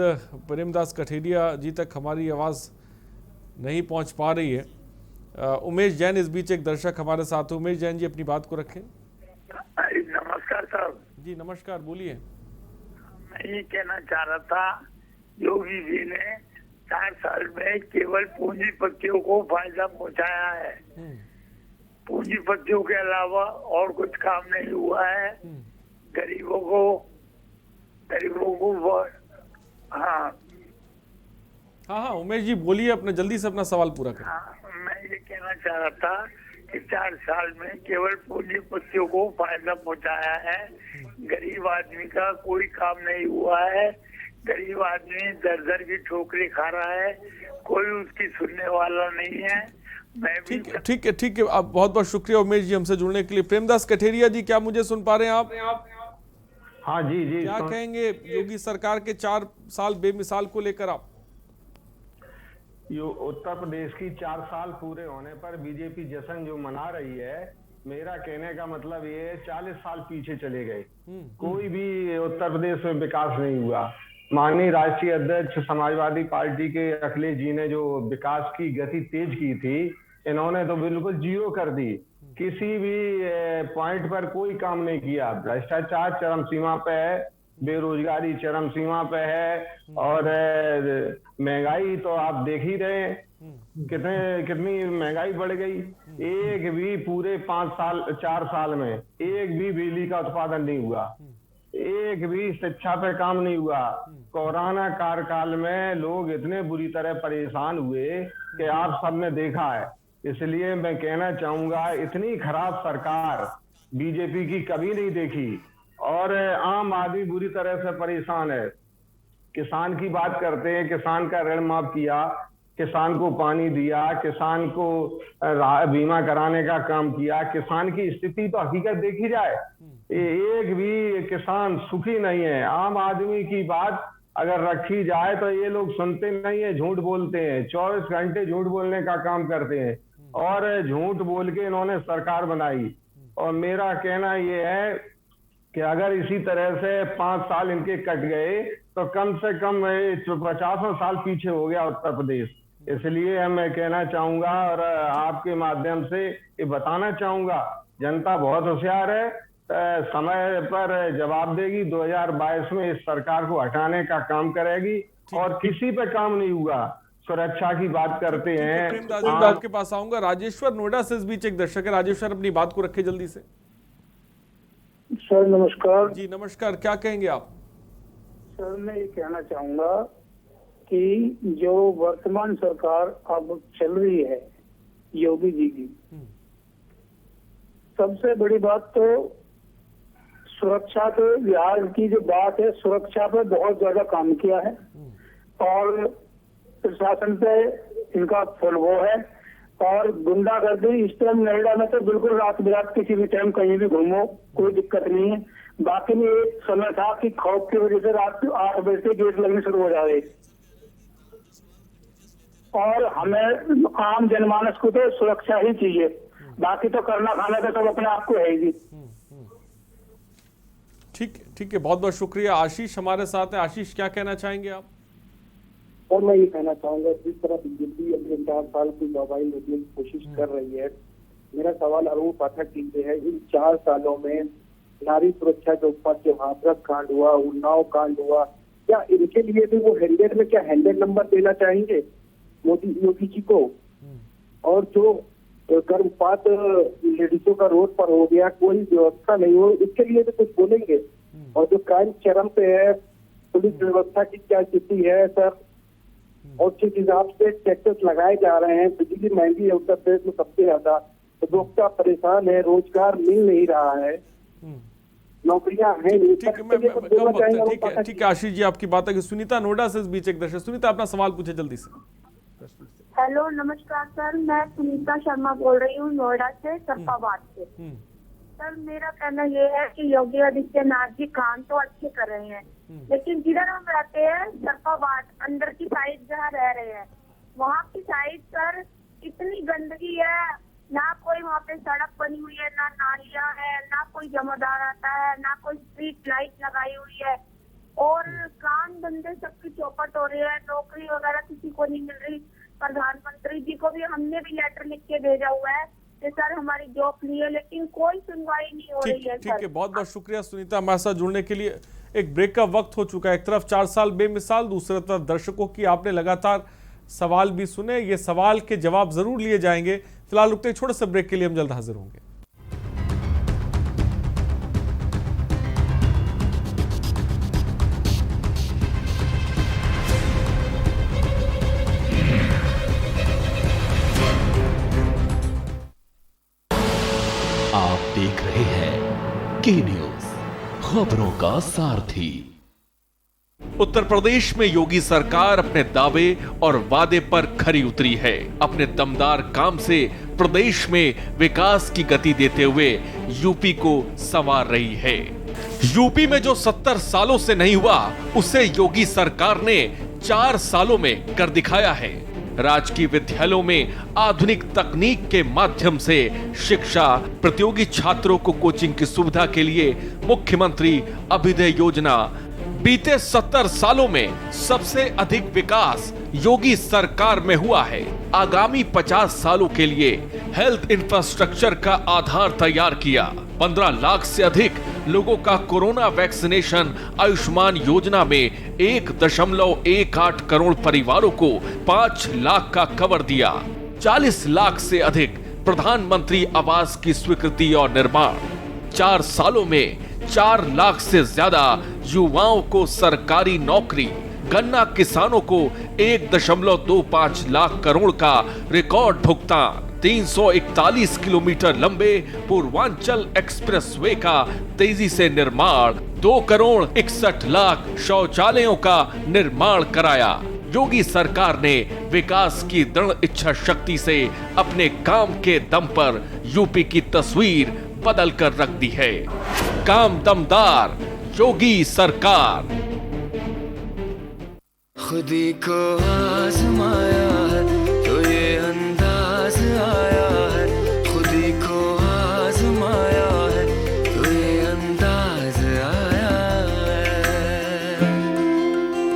प्रेमदास कठेरिया जी तक हमारी आवाज नहीं पहुंच पा रही है। उमेश जैन इस बीच एक दर्शक हमारे साथ है। उमेश जैन जी, अपनी बात को रखें। नमस्कार साहब। जी नमस्कार, बोलिए। मैं ये कहना चाह रहा था, योगी जी ने 4 साल में केवल पूंजीपतियों को फायदा पहुंचाया है, पूंजीपतियों के अलावा और कुछ काम नहीं हुआ है। गरीबों को हाँ उमेश जी बोलिए, अपने जल्दी से अपना सवाल पूरा करें। मैं ये कहना चाह रहा था कि 4 साल में केवल पूंजीपतियों को फायदा पहुंचाया है, गरीब आदमी का कोई काम नहीं हुआ है। गरीब आदमी दर दर की ठोकरें खा रहा है, कोई उसकी सुनने वाला नहीं है। ठीक है, आप बहुत बहुत शुक्रिया उमेश जी हमसे जुड़ने के लिए। प्रेमदास कठेरिया जी, क्या मुझे सुन पा रहे हैं आप? हाँ जी। क्या कहेंगे योगी सरकार के 4 साल बेमिसाल को लेकर आप? उत्तर प्रदेश की 4 साल पूरे होने पर बीजेपी जश्न जो मना रही है, मेरा कहने का मतलब ये है 40 साल पीछे चले गए। कोई भी उत्तर प्रदेश में विकास नहीं हुआ। माननीय राष्ट्रीय अध्यक्ष समाजवादी पार्टी के अखिलेश जी ने जो विकास की गति तेज की थी, इन्होंने तो बिल्कुल जीरो कर दी। किसी भी पॉइंट पर कोई काम नहीं किया। भ्रष्टाचार चरम सीमा पे है, बेरोजगारी चरम सीमा पे है, और महंगाई तो आप देख ही रहे हैं कितनी महंगाई बढ़ गई। एक भी पूरे 4 साल में एक भी बिजली का उत्पादन नहीं हुआ, एक भी शिक्षा पे काम नहीं हुआ। कोरोना कार्यकाल में लोग इतने बुरी तरह परेशान हुए कि आप सबने देखा है। इसलिए मैं कहना चाहूंगा, इतनी खराब सरकार बीजेपी की कभी नहीं देखी, और आम आदमी बुरी तरह से परेशान है। किसान की बात करते हैं, किसान का ऋण माफ किया, किसान को पानी दिया, किसान को बीमा कराने का काम किया। किसान की स्थिति तो हकीकत देखी जाए, एक भी किसान सुखी नहीं है। आम आदमी की बात अगर रखी जाए तो ये लोग सुनते नहीं है, झूठ बोलते हैं, 24 घंटे झूठ बोलने का काम करते हैं, और झूठ बोल के इन्होंने सरकार बनाई। और मेरा कहना ये है कि अगर इसी तरह से 5 साल इनके कट गए तो कम से कम 50 साल पीछे हो गया उत्तर प्रदेश। इसलिए मैं कहना चाहूंगा और आपके माध्यम से ये बताना चाहूंगा, जनता बहुत होशियार है, समय पर जवाब देगी। 2022 में इस सरकार को हटाने का काम करेगी और किसी पे काम नहीं हुआ। सुरक्षा की बात करते हैं। प्रेमदास जी, मैं आपके पास आऊंगा। राजेश्वर नोएडा से इस बीच एक दर्शक है। राजेश्वर, अपनी बात को रखे जल्दी से। सर नमस्कार। जी नमस्कार, क्या कहेंगे आप? सर मैं ये कहना चाहूंगा कि जो वर्तमान सरकार अब चल रही है योगी जी की, सबसे बड़ी बात तो सुरक्षा के लिहाज की जो बात है, सुरक्षा पे बहुत ज्यादा काम किया है और प्रशासन पे इनका फुल वो है। और गुंडागर्दी इस टाइम नोएडा में तो बिल्कुल रात बिरात किसी भी टाइम कहीं भी घूमो कोई दिक्कत नहीं है। बाकी में एक समय था कि खौफ की वजह से रात 8 बजे से गेट लगने शुरू हो जाए और हमें आम जनमानस को तो सुरक्षा ही चाहिए, बाकी तो करना खाना तो सब अपने आप को है ही। ठीक है, बहुत बहुत शुक्रिया। आशीष हमारे साथ है। आशीष, क्या कहना चाहेंगे आप? और मैं ये कहना चाहूंगा, जिस तरह बीजेपी अपने 4 साल की मोबाइल लेने की कोशिश कर रही है, मेरा सवाल अरुण पाठक जी से है। इन 4 सालों में नारी सुरक्षा के ऊपर जो हाथरस कांड हुआ, उन्नाव कांड हुआ, क्या इनके लिए भी वो हैंडेड में क्या हैंडेड नंबर देना चाहेंगे योगी जी को? और जो गर्भपात लेडीजों का रोड पर हो गया, कोई व्यवस्था नहीं हो, इसके लिए भी कुछ बोलेंगे? और जो क्राइम चरम पे है, पुलिस व्यवस्था की क्या स्थिति है सर? और जिस हिसाब से टैक्सेस लगाए जा रहे हैं, बिजली महंगी है उत्तर प्रदेश में सबसे ज्यादा, उपभोक्ता परेशान है, रोजगार मिल नहीं रहा है, नौकरियां हैं नहीं। ठीक है आशीष जी, आपकी बात है। सुनीता नोएडा से इस बीच एक दर्शक। सुनीता, अपना सवाल पूछे जल्दी से। हेलो नमस्कार सर, मैं सुनीता शर्मा बोल रही हूँ नोएडा से, सरपाबाद से। सर मेरा कहना ये है कि योगी आदित्यनाथ जी काम तो अच्छे कर रहे हैं, लेकिन जिधर हम रहते हैं सरपाबाद अंदर की साइड जहाँ रह रहे हैं, वहाँ की साइड सर इतनी गंदगी है, ना कोई वहाँ पे सड़क बनी हुई है, ना नालियाँ है, ना कोई जमादार आता है, ना कोई स्ट्रीट लाइट लगाई हुई है, और काम धंधे सबकी चौपट हो रही है, नौकरी वगैरह किसी को नहीं मिल रही। प्रधानमंत्री जी को भी हमने भी लेटर लिख के भेजा हुआ है कि सर हमारी जॉब लिए, लेकिन कोई सुनवाई नहीं हो रही है। ठीक है, बहुत बहुत शुक्रिया सुनीता हमारे साथ जुड़ने के लिए। एक ब्रेक का वक्त हो चुका है। एक तरफ 4 साल बेमिसाल, दूसरी तरफ दर्शकों की आपने लगातार सवाल भी सुने। ये सवाल के जवाब जरूर लिए जाएंगे। फिलहाल रुकते छोटे से ब्रेक के लिए, हम जल्द हाजिर होंगे। आप देख रहे हैं के न्यूज, खबरों का सारथी। उत्तर प्रदेश में योगी सरकार अपने दावे और वादे पर खरी उतरी है। अपने दमदार काम से प्रदेश में विकास की गति देते हुए यूपी को संवार रही है। यूपी में जो 70 सालों से नहीं हुआ, उसे योगी सरकार ने 4 सालों में कर दिखाया है। राजकीय विद्यालयों में आधुनिक तकनीक के माध्यम से शिक्षा, प्रतियोगी छात्रों को कोचिंग की सुविधा के लिए मुख्यमंत्री अभ्युदय योजना। बीते 70 सालों में सबसे अधिक विकास योगी सरकार में हुआ है। आगामी 50 सालों के लिए हेल्थ इंफ्रास्ट्रक्चर का आधार तैयार किया। 15 लाख से अधिक लोगों का कोरोना वैक्सीनेशन। आयुष्मान योजना में 1.18 करोड़ परिवारों को 5 लाख का कवर दिया। 40 लाख से अधिक प्रधानमंत्री आवास की स्वीकृति और निर्माण। 4 सालों में 4 लाख से ज्यादा युवाओं को सरकारी नौकरी। गन्ना किसानों को 1.25 लाख करोड़ का रिकॉर्ड भुगतान। 341 किलोमीटर लंबे पूर्वांचल एक्सप्रेसवे का तेजी से निर्माण। 2 करोड़ 61 लाख शौचालयों का निर्माण कराया। योगी सरकार ने विकास की दृढ़ इच्छा शक्ति से अपने काम के दम पर यूपी की तस्वीर बदल कर रख दी है। काम दमदार योगी सरकार। खुदी को आजमाया है तो ये अंदाज आया है, खुदी को आजमाया है तो ये अंदाज आया है।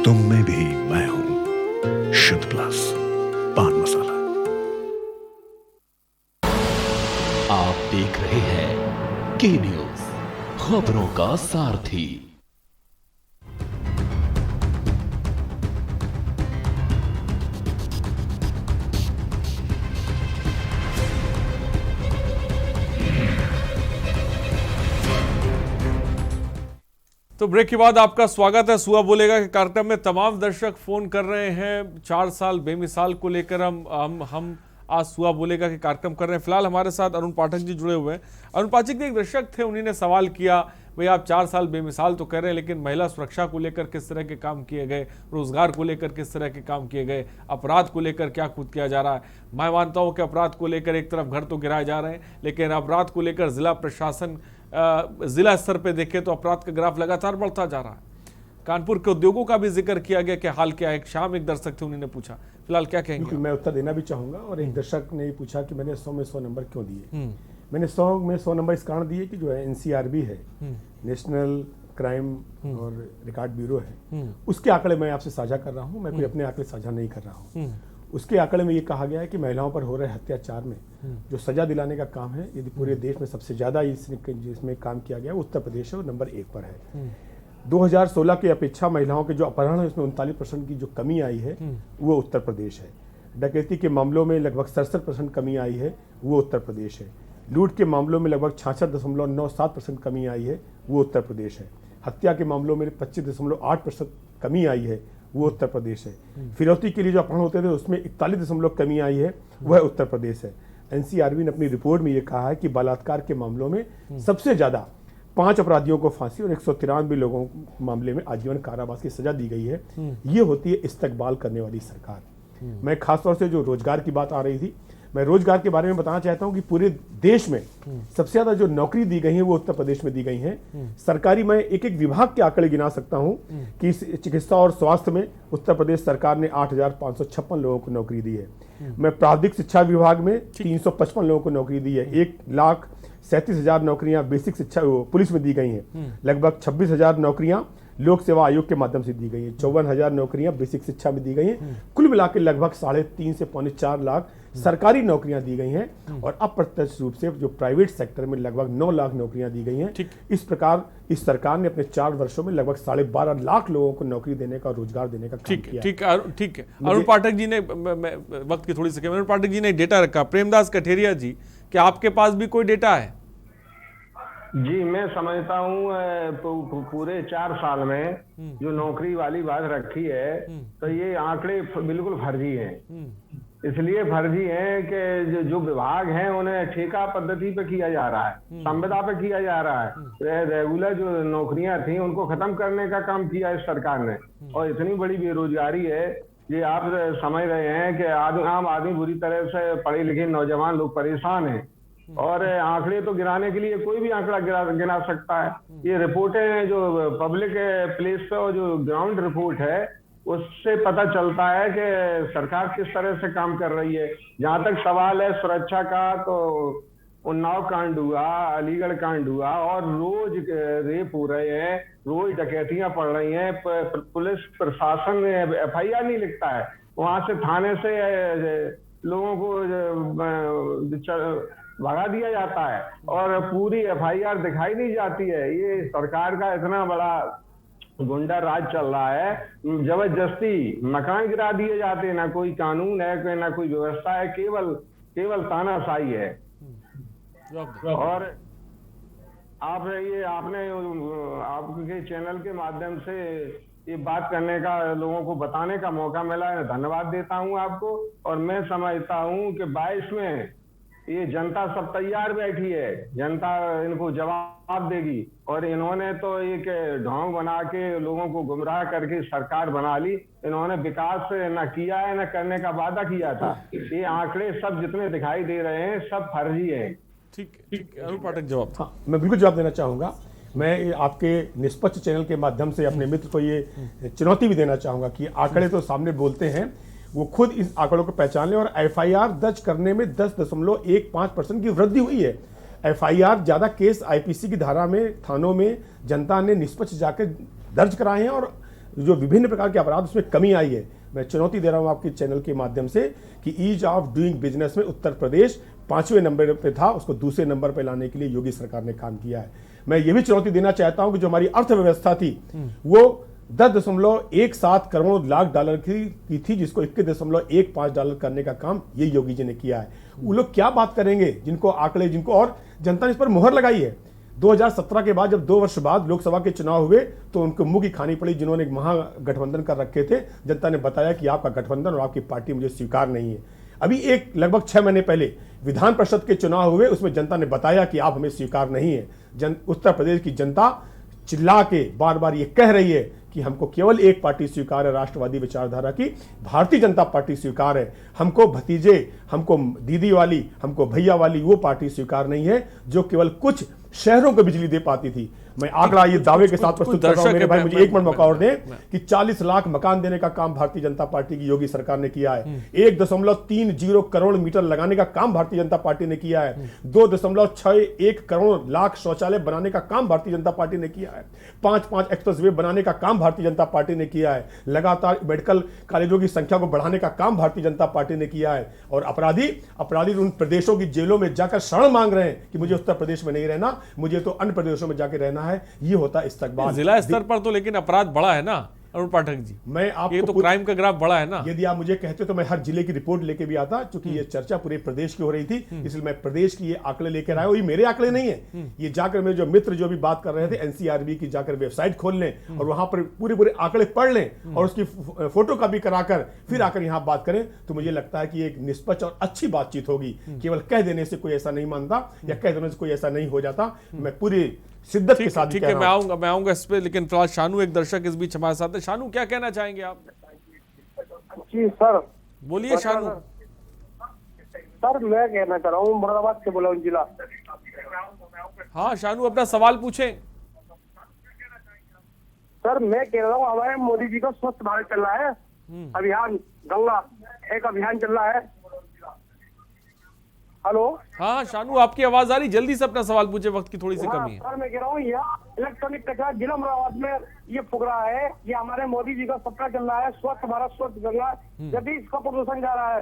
तुम में भी मैं हूं, शुद्ध प्लस पान मसाला। आप देख रहे हैं के न्यूज, खबरों का सारथी। तो ब्रेक के बाद आपका स्वागत है सुआ बोलेगा के कार्यक्रम में। तमाम दर्शक फोन कर रहे हैं 4 साल बेमिसाल को लेकर। हम आज सुआ बोलेगा के कार्यक्रम कर रहे हैं। फिलहाल हमारे साथ अरुण पाठक जी जुड़े हुए हैं। अरुण पाठक जी एक दर्शक थे, उन्हीं ने सवाल किया, भाई आप 4 साल बेमिसाल तो कर रहे हैं, लेकिन महिला सुरक्षा को लेकर किस तरह के काम किए गए, रोजगार को लेकर किस तरह के काम किए गए, अपराध को लेकर क्या कुछ किया जा रहा है। मैं मानता हूँ कि अपराध को लेकर एक तरफ घर तो गिराए जा रहे हैं, लेकिन अपराध को लेकर जिला प्रशासन जिला स्तर पे देखें तो अपराध का ग्राफ लगातार बढ़ता जा रहा है। कानपुर के उद्योगों का भी जिक्र किया गया कि हाल क्या है। शाम एक दर्शक थे, उन्होंने पूछा, फिलहाल क्या कहेंगे? मैं उत्तर देना भी चाहूंगा। और एक दर्शक ने पूछा कि मैंने 100 में 100 नंबर क्यों दिए। मैंने 100 में 100 नंबर इस कारण दिए कि जो है NCRB है, नेशनल क्राइम और रिकॉर्ड ब्यूरो है, उसके आंकड़े मैं आपसे साझा कर रहा हूँ। मैं कोई अपने आंकड़े साझा नहीं कर रहा हूँ। उसके आंकड़े में ये कहा गया है कि महिलाओं पर हो रहे अत्याचार में जो सजा दिलाने का काम है, यदि पूरे देश में सबसे ज्यादा जिसमें काम किया गया उत्तर प्रदेश है, वो नंबर 1 पर है। 2016 की अपेक्षा महिलाओं के जो अपहरण है उसमें 39% की जो कमी आई है वो उत्तर प्रदेश है। डकैती के मामलों में लगभग 67% कमी आई है, वो उत्तर प्रदेश है। लूट के मामलों में लगभग 66.97% कमी आई है, वो उत्तर प्रदेश है। हत्या के मामलों में 25.8% कमी आई है, वो उत्तर प्रदेश है। फिरौती के लिए जो अपहरण होते थे उसमें 41 कमी आई है, वह उत्तर प्रदेश है। NCRB ने अपनी रिपोर्ट में ये कहा है कि बलात्कार के मामलों में सबसे ज्यादा 5 अपराधियों को फांसी और 193 लोगों मामले में आजीवन कारावास की सजा दी गई है। ये होती है इस्तकबाल करने वाली सरकार। मैं खासतौर से जो रोजगार की बात आ रही थी, मैं रोजगार के बारे में बताना चाहता हूं कि पूरे देश में सबसे ज्यादा जो नौकरी दी गई है वो उत्तर प्रदेश में दी गई हैं। सरकारी मैं एक एक विभाग के आंकड़े गिना सकता हूं कि चिकित्सा और स्वास्थ्य में उत्तर प्रदेश सरकार ने 8,556 लोगों को नौकरी दी है। मैं प्राविधिक शिक्षा विभाग में 355 लोगों को नौकरी दी है। 1,37,000 नौकरियां बेसिक शिक्षा पुलिस में दी गई हैं। लगभग 26,000 नौकरियां लोक सेवा आयोग के माध्यम से दी गई है। 54,000 नौकरियां बेसिक शिक्षा में दी गई हैं। कुल मिलाकर लगभग 3.5 से 4 लाख सरकारी नौकरियां दी गई हैं और अप्रत्यक्ष रूप से जो प्राइवेट सेक्टर में लगभग 9 लाख नौकरियां दी गई हैं। इस प्रकार इस सरकार ने अपने 4 वर्षों में लगभग 12.5 लाख लोगों को नौकरी देने का, रोजगार देने का काम किया। ठीक है। अरुण पाठक जी ने वक्त की थोड़ी सी अरुण पाठक जी ने डेटा रखा। प्रेमदास कठेरिया जी, क्या आपके पास भी कोई डेटा है? जी, मैं समझता हूँ पूरे 4 साल में जो नौकरी वाली बात रखी है तो ये आंकड़े बिल्कुल फर्जी हैं। इसलिए फर्जी हैं कि जो विभाग हैं उन्हें ठेका पद्धति पे किया जा रहा है, संविदा पे किया जा रहा है। रेगुलर जो नौकरियां थी उनको खत्म करने का काम किया इस सरकार ने। और इतनी बड़ी बेरोजगारी है, ये आप समझ रहे हैं कि आम आदमी बुरी तरह से पढ़े लिखे नौजवान लोग परेशान हैं। और आंकड़े तो गिराने के लिए कोई भी आंकड़ा गिना सकता है। ये रिपोर्टें जो पब्लिक प्लेस पे और जो ग्राउंड रिपोर्ट है उससे पता चलता है कि सरकार किस तरह से काम कर रही है। जहां तक सवाल है सुरक्षा का, तो उन्नाव कांड हुआ, अलीगढ़ कांड हुआ और रोज रेप हो रहे हैं, रोज डकैतियां पड़ रही हैं। पुलिस प्रशासन FIR नहीं लिखता है, वहां से थाने से लोगों को भगा दिया जाता है और पूरी FIR दिखाई नहीं जाती है। ये सरकार का इतना बड़ा गुंडा राज चल रहा है, जबरदस्ती मकान गिरा दिए जाते हैं, ना कोई कानून है ना कोई व्यवस्था है, केवल तानाशाही है। और आपके चैनल के माध्यम से ये बात करने का, लोगों को बताने का मौका मिला है, धन्यवाद देता हूं आपको। और मैं समझता हूं कि 22 में ये जनता सब तैयार बैठी है, जनता इनको जवाब देगी। और इन्होंने तो एक ढोंग बना के लोगों को गुमराह करके सरकार बना ली। इन्होंने विकास न किया है, न करने का वादा किया था। ये आंकड़े सब जितने दिखाई दे रहे हैं सब फर्जी है। ठीक। अरुण पाठक जवाब। हाँ, मैं बिल्कुल जवाब देना चाहूंगा। मैं आपके निष्पक्ष चैनल के माध्यम से अपने मित्र को ये चुनौती भी देना चाहूंगा कि आंकड़े तो सामने बोलते हैं, वो खुद इस आंकड़ों को पहचान लें। और FIR दर्ज करने में 10.15% की वृद्धि हुई है। FIR ज्यादा केस IPC की धारा में थानों में जनता ने निष्पक्ष जाकर दर्ज कराए हैं और जो विभिन्न प्रकार के अपराध उसमें कमी आई है। मैं चुनौती दे रहा हूं आपके चैनल के माध्यम से कि ईज ऑफ डूइंग बिजनेस में उत्तर प्रदेश 5वें नंबर पे था, उसको दूसरे नंबर पे लाने के लिए योगी सरकार ने काम किया है। मैं ये भी चुनौती देना चाहता हूं कि जो हमारी अर्थव्यवस्था थी वो 10.17 करोड़ लाख डॉलर की थी, जिसको 21.15 डॉलर करने का काम ये योगी जी ने किया है। वो लोग क्या बात करेंगे जिनको आंकड़े, जिनको और जनता ने इस पर मुहर लगाई है। 2017 के बाद जब 2 वर्ष बाद लोकसभा के चुनाव हुए तो उनको मुंह की खानी पड़ी, जिन्होंने एक महागठबंधन कर रखे थे। जनता ने बताया कि आपका गठबंधन और आपकी पार्टी मुझे स्वीकार नहीं है। अभी एक लगभग 6 महीने पहले विधान परिषद के चुनाव हुए, उसमें जनता ने बताया कि आप हमें स्वीकार नहीं है। उत्तर प्रदेश की जनता चिल्ला के बार बार ये कह रही है कि हमको केवल एक पार्टी स्वीकार है, राष्ट्रवादी विचारधारा की भारतीय जनता पार्टी स्वीकार है। हमको भतीजे, हमको दीदी वाली, हमको भैया वाली वो पार्टी स्वीकार नहीं है जो केवल कुछ शहरों को बिजली दे पाती थी। मैं आंकड़ा ये दावे के साथ प्रस्तुत कर रहा हूं, मेरे भाई मुझे 1 मिनट मौका और दें कि 40 लाख मकान देने का काम भारतीय जनता पार्टी की योगी सरकार ने किया है। 1.30 करोड़ मीटर लगाने का काम भारतीय जनता पार्टी ने किया है। 2.61 करोड़ लाख शौचालय बनाने का काम भारतीय जनता पार्टी ने किया है। 5 एक्सप्रेसवे बनाने का काम भारतीय जनता पार्टी ने किया है। लगातार मेडिकल कॉलेजों की संख्या को बढ़ाने का काम भारतीय जनता पार्टी ने किया है। और अपराधी उन प्रदेशों की जेलों में जाकर शरण मांग रहे हैं कि मुझे उत्तर प्रदेश में नहीं रहना, मुझे तो अन्य प्रदेशों में जाकर रहना है। ये होता इस्तकबाल। जिला स्तर पर तो लेकिन अपराध बढ़ा है ना अरुण पाठक जी, मैं आपको ये तो क्राइम का ग्राफ बढ़ा है ना। यदि आप मुझे कहते तो मैं हर जिले की रिपोर्ट लेके भी आता, क्योंकि ये चर्चा पूरे प्रदेश की हो रही थी, इसलिए मैं प्रदेश की ये आंकड़े लेकर आया हूं। ये मेरे आंकड़े नहीं है, ये जाकर मेरे जो मित्र जो भी बात कर रहे थे एनसीआरबी की, जाकर वेबसाइट खोल लें और वहां पर पूरे आंकड़े पढ़ लें और उसकी फोटो कॉपी कराकर फिर आकर यहां बात करें, तो मुझे लगता है कि एक निष्पक्ष और अच्छी बातचीत होगी। केवल कह देने से कोई ऐसा नहीं मानता या कह देने से कोई ऐसा नहीं हो जाता। मैं पूरी शिद्दत के साथ ठीक है, मैं आऊंगा इस पे, लेकिन फिलहाल शानू एक दर्शक इस बीच हमारे साथ है। शानू, क्या कहना चाहेंगे आप? जी सर, बोलिए शानू। सर मैं कहना चाह रहा हूँ, मुरादाबाद से बोला हूँ जिला। हाँ शानू, अपना सवाल पूछें। सर मैं कह रहा हूँ हमारे मोदी जी का स्वच्छ भारत चल रहा है अभियान, गंगा एक अभियान चल रहा है। हेलो, हाँ शानू, आपकी आवाज आ रही, जल्दी से अपना सवाल पूछे, वक्त की थोड़ी सी कमी है। सर मैं कह रहा हूँ यहाँ इलेक्ट्रॉनिक कचरा जिला मुरादाबाद में ये फूक रहा है, ये हमारे मोदी जी का सपना चल रहा है, स्वच्छ भारत स्वच्छ गंगा, यदि इसका प्रदूषण जा रहा है।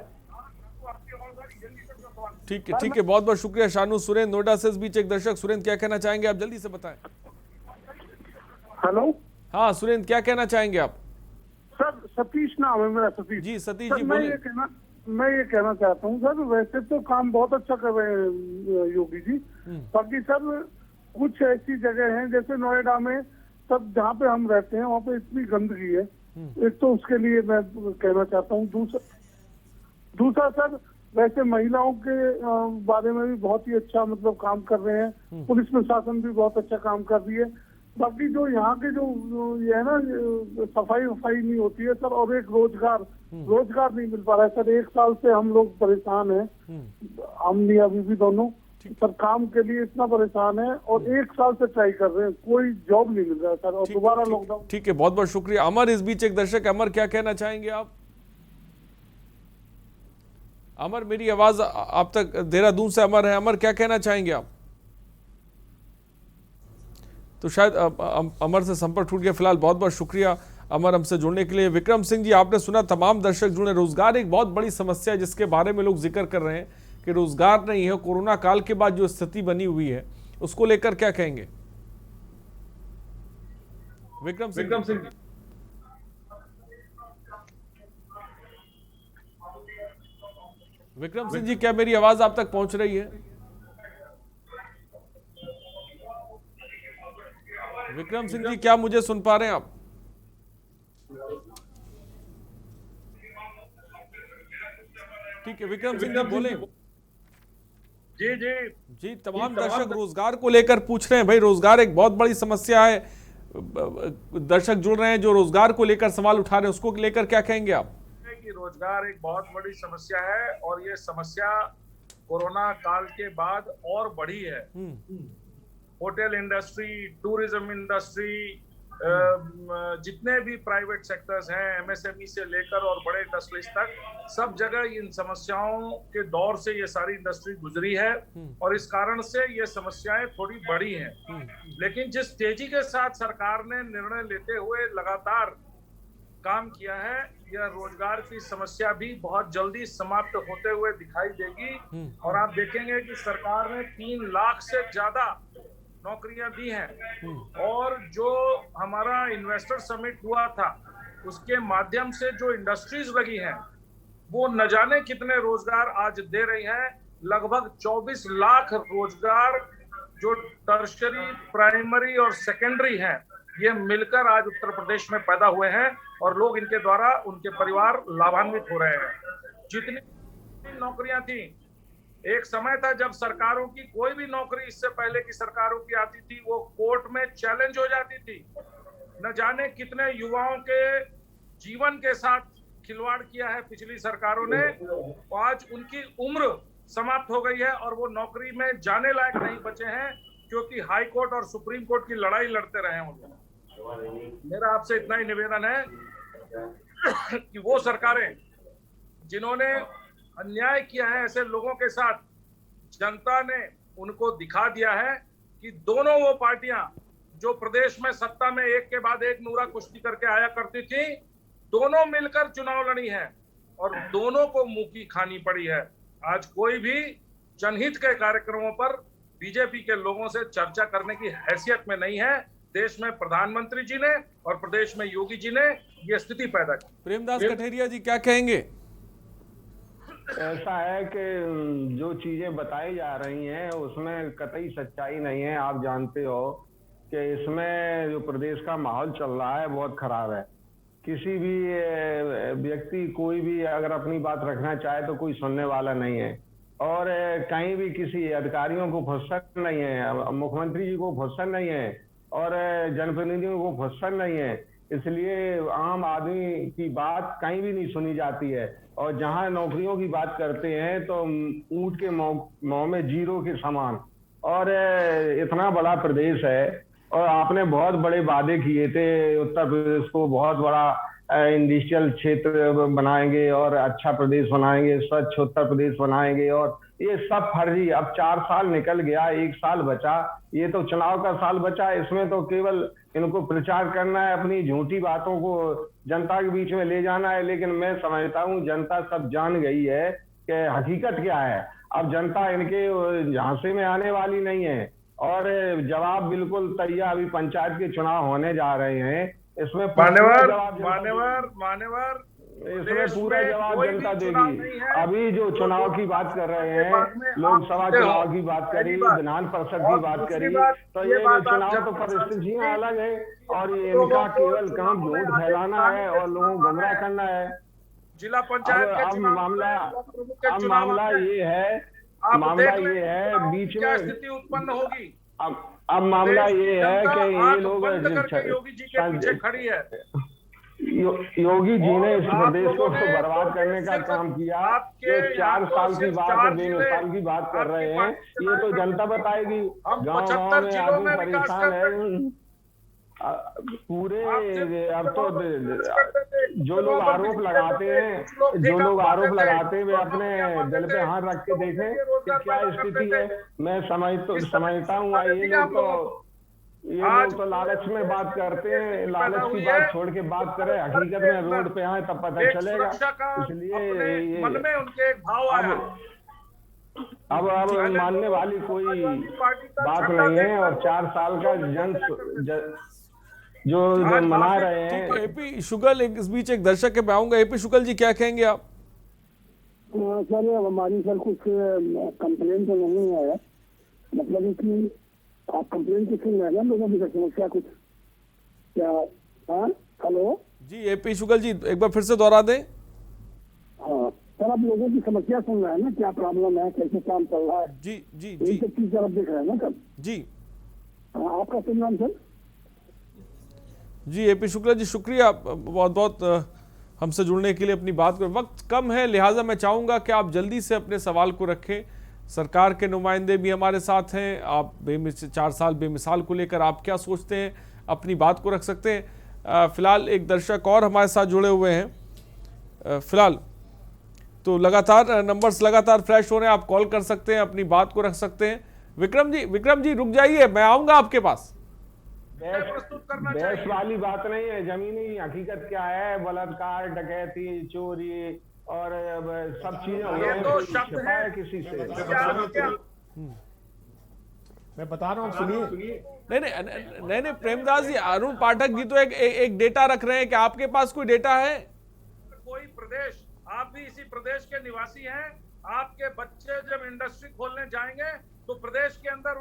ठीक है, बहुत बहुत शुक्रिया शानू। सुरेंद्र नोएडा से इस बीच एक दर्शक, सुरेंद्र क्या कहना चाहेंगे आप, जल्दी से बताएं। हेलो, हाँ सुरेंद्र, क्या कहना चाहेंगे आप? सर सतीश नाम है मेरा, सतीश जी। सतीश जी बोलिए। मैं ये कहना चाहता हूँ सर, वैसे तो काम बहुत अच्छा कर रहे हैं योगी जी, बाकी सर कुछ ऐसी जगह हैं जैसे नोएडा में सब जहाँ पे हम रहते हैं वहाँ पे इतनी गंदगी है, एक तो उसके लिए मैं कहना चाहता हूँ। दूसरा सर वैसे महिलाओं के बारे में भी बहुत ही अच्छा मतलब काम कर रहे हैं, पुलिस प्रशासन भी बहुत अच्छा काम कर रही है। बाकी जो यहाँ के जो ये है ना सफाई नहीं होती है सर, और एक रोजगार नहीं मिल पा रहा है सर। 1 साल से हम लोग परेशान हैं, हम नहीं अभी भी दोनों सर, काम के लिए इतना परेशान है और 1 साल से ट्राई कर रहे हैं, कोई जॉब नहीं मिल रहा है सर, और दोबारा लॉकडाउन। ठीक है, बहुत बहुत शुक्रिया। अमर इस बीच एक दर्शक, अमर क्या कहना चाहेंगे आप? अमर, मेरी आवाज आप तक, देहरादून से अमर है। अमर क्या कहना चाहेंगे आप? तो शायद अमर से संपर्क टूट गया। फिलहाल बहुत बहुत शुक्रिया अमर हमसे जुड़ने के लिए। विक्रम सिंह जी, आपने सुना, तमाम दर्शक जुड़े। रोजगार एक बहुत बड़ी समस्या है जिसके बारे में लोग जिक्र कर रहे हैं कि रोजगार नहीं है। कोरोना काल के बाद जो स्थिति बनी हुई है उसको लेकर क्या कहेंगे विक्रम सिंह? विक्रम सिंह जी, क्या मेरी आवाज आप तक पहुंच रही है? विक्रम सिंह जी, क्या मुझे सुन पा रहे हैं आप? ठीक है, विक्रम सिंह जी बोले। जी, तमाम दर्शक रोजगार को लेकर पूछ रहे हैं। भाई, रोजगार एक बहुत बड़ी समस्या है। दर्शक जुड़ रहे हैं जो रोजगार को लेकर सवाल उठा रहे हैं, उसको लेकर क्या कहेंगे आप? कि रोजगार एक बहुत बड़ी समस्या है और ये समस्या कोरोना काल के बाद और बढ़ी है। होटल इंडस्ट्री, टूरिज्म इंडस्ट्री, जितने भी प्राइवेट सेक्टर्स हैं, एमएसएमई से लेकर और बड़े इंडस्ट्रीज तक, सब जगह इन समस्याओं के दौर से ये सारी इंडस्ट्री गुजरी है और इस कारण से ये समस्याएं थोड़ी बढ़ी हैं। लेकिन जिस तेजी के साथ सरकार ने निर्णय लेते हुए लगातार काम किया है, यह रोजगार की समस्या भी बहुत जल्दी समाप्त होते हुए दिखाई देगी। और आप देखेंगे कि सरकार ने 3 लाख से ज्यादा नौकरियां दी हैं और जो हमारा इन्वेस्टर समिट हुआ था उसके माध्यम से जो इंडस्ट्रीज लगी हैं वो न जाने कितने रोजगार आज दे रही हैं। लगभग 24 लाख रोजगार जो टर्शरी, प्राइमरी और सेकेंडरी हैं ये मिलकर आज उत्तर प्रदेश में पैदा हुए हैं और लोग इनके द्वारा उनके परिवार लाभान्वित हो रहे हैं। जितनी नौकरियां थी, एक समय था जब सरकारों की कोई भी नौकरी इससे पहले की सरकारों की आती थी वो कोर्ट में चैलेंज हो जाती थी। न जाने कितने युवाओं के जीवन के साथ खिलवाड़ किया है पिछली सरकारों ने। आज उनकी उम्र समाप्त हो गई है और वो नौकरी में जाने लायक नहीं बचे हैं क्योंकि हाई कोर्ट और सुप्रीम कोर्ट की लड़ाई लड़ते रहे हैं। मेरा आपसे इतना ही निवेदन है कि वो सरकारें जिन्होंने अन्याय किया है ऐसे लोगों के साथ, जनता ने उनको दिखा दिया है कि दोनों वो पार्टियां जो प्रदेश में सत्ता में एक के बाद एक नूरा कुश्ती करके आया करती थी, दोनों मिलकर चुनाव लड़ी है और दोनों को मुंह की खानी पड़ी है। आज कोई भी जनहित के कार्यक्रमों पर बीजेपी के लोगों से चर्चा करने की हैसियत में नहीं है। देश में प्रधानमंत्री जी ने और प्रदेश में योगी जी ने ये स्थिति पैदा की। प्रेमदास कठेरिया जी क्या कहेंगे? ऐसा है कि जो चीजें बताई जा रही हैं उसमें कतई सच्चाई नहीं है। आप जानते हो कि इसमें जो प्रदेश का माहौल चल रहा है बहुत खराब है। किसी भी व्यक्ति कोई भी अगर अपनी बात रखना चाहे तो कोई सुनने वाला नहीं है और कहीं भी किसी अधिकारियों को फुर्सत नहीं है, मुख्यमंत्री जी को फुर्सत नहीं है और जनप्रतिनिधियों को फुर्सत नहीं है। इसलिए आम आदमी की बात कहीं भी नहीं सुनी जाती है और जहां नौकरियों की बात करते हैं तो ऊंट के मुंह में जीरो के समान। और इतना बड़ा प्रदेश है और आपने बहुत बड़े वादे किए थे, उत्तर प्रदेश को बहुत बड़ा इंडस्ट्रियल क्षेत्र बनाएंगे और अच्छा प्रदेश बनाएंगे, स्वच्छ उत्तर प्रदेश बनाएंगे और ये सब फर्जी। अब 4 साल निकल गया, 1 साल बचा, ये तो चुनाव का साल बचा। इसमें तो केवल इनको प्रचार करना है, अपनी झूठी बातों को जनता के बीच में ले जाना है। लेकिन मैं समझता हूँ जनता सब जान गई है कि हकीकत क्या है। अब जनता इनके झांसे में आने वाली नहीं है और जवाब बिल्कुल तैयार। अभी पंचायत के चुनाव होने जा रहे हैं, इसमें इसमें पूरा जवाब जनता देगी। अभी जो चुनाव की बात कर रहे हैं, लोकसभा चुनाव की बात करी, विधान परिषद की बात करी, तो ये चुनाव तो परिस्थितियां अलग है और इनका केवल काम वोट फैलाना है और लोगों को गुमराह करना है। जिला पंचायत अब मामला ये है बीच में स्थिति उत्पन्न होगी। अब मामला ये है कि ये लोग योगी जी के पीछे खड़ी है। योगी जी ने इस प्रदेश को बर्बाद करने का काम किया। जो 4 साल की बात, बेमिसाल की बात कर रहे हैं, ये तो जनता बताएगी। गाँव में आदमी परेशान है पूरे। अब तो जो लोग आरोप लगाते हैं वे अपने दिल पे हाथ रख के देखें कि क्या स्थिति है। मैं समझता हूँ ये लोग तो लालच में बात करते हैं, लालच की बात छोड़ के बात करें, हकीकत में रोड पे आए तब पता चलेगा। इसलिए मन में उनके एक भाव आया। अब मानने वाली कोई बात नहीं है और 4 साल का जो मना रहे हैं। तो एपी शुगल, इस बीच एक दर्शक के मैं आऊंगा। एपी शुगल जी क्या कहेंगे आप? सर हमारी सर कुछ कंप्लेन तो नहीं है, मतलब कि आप कंप्लेन कुछ सुन रहे हैं लोगों की समस्या कुछ क्या? हाँ हेलो जी एपी शुगल जी एक बार फिर से दोहरा दें। हाँ सर, आप लोगों की समस्या सुन रहे हैं ना, क्या प्रॉब्लम है, कैसे काम चल रहा है? जी जी जी सब चीज आप देख रहे हैं ना सर? जी हाँ, आपका शुभ नाम सर? जी एपी शुक्ला जी शुक्रिया बहुत बहुत हमसे जुड़ने के लिए। अपनी बात को वक्त कम है लिहाजा मैं चाहूँगा कि आप जल्दी से अपने सवाल को रखें। सरकार के नुमाइंदे भी हमारे साथ हैं। आप 4 साल बेमिसाल को लेकर आप क्या सोचते हैं, अपनी बात को रख सकते हैं। फिलहाल एक दर्शक और हमारे साथ जुड़े हुए हैं। फिलहाल तो लगातार नंबर्स लगातार फ्लैश हो रहे हैं, आप कॉल कर सकते हैं, अपनी बात को रख सकते हैं। विक्रम जी रुक जाइए, मैं आऊँगा आपके पास। बहस वाली बात नहीं है, जमीनी हकीकत क्या है, बलात्कार, डकैती, चोरी और सब चीजें हो गई। किसी से मैं बता रहा हूँ, सुनिए। नहीं प्रेमदास जी, अरुण पाठक जी तो एक डेटा रख रहे हैं कि आपके पास कोई डेटा है? कोई प्रदेश, आप भी इसी प्रदेश के निवासी हैं, आपके बच्चे जब इंडस्ट्री खोलने जाएंगे तो प्रदेश के अंदर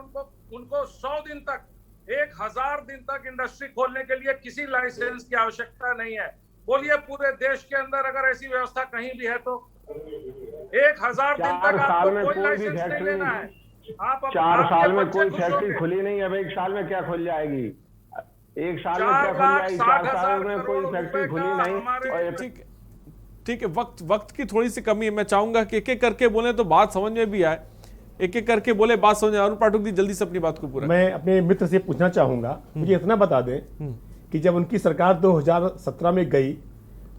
उनको 100 दिन तक, 1000 दिन तक इंडस्ट्री खोलने के लिए किसी लाइसेंस की आवश्यकता नहीं है। बोलिए पूरे देश के अंदर अगर ऐसी व्यवस्था कहीं भी है तो 1000 दिन तक आपको कोई लाइसेंस नहीं लेना है। आप 4 साल में कोई फैक्ट्री खुली नहीं, अब 1 साल में क्या खुल जाएगी? 1 साल में क्या खुल जाएगी? 4 साल में कोई फैक्ट्री खुली नहीं। ठीक है, वक्त की थोड़ी सी कमी है। मैं चाहूंगा कि एक एक करके बोले तो बात समझ में भी आए, एक एक करके बोले बात समझ। अरुण पाठक जी जल्दी से अपनी बात को पूरा। मैं अपने मित्र से पूछना चाहूंगा, मुझे इतना बता दें कि जब उनकी सरकार 2017 में गई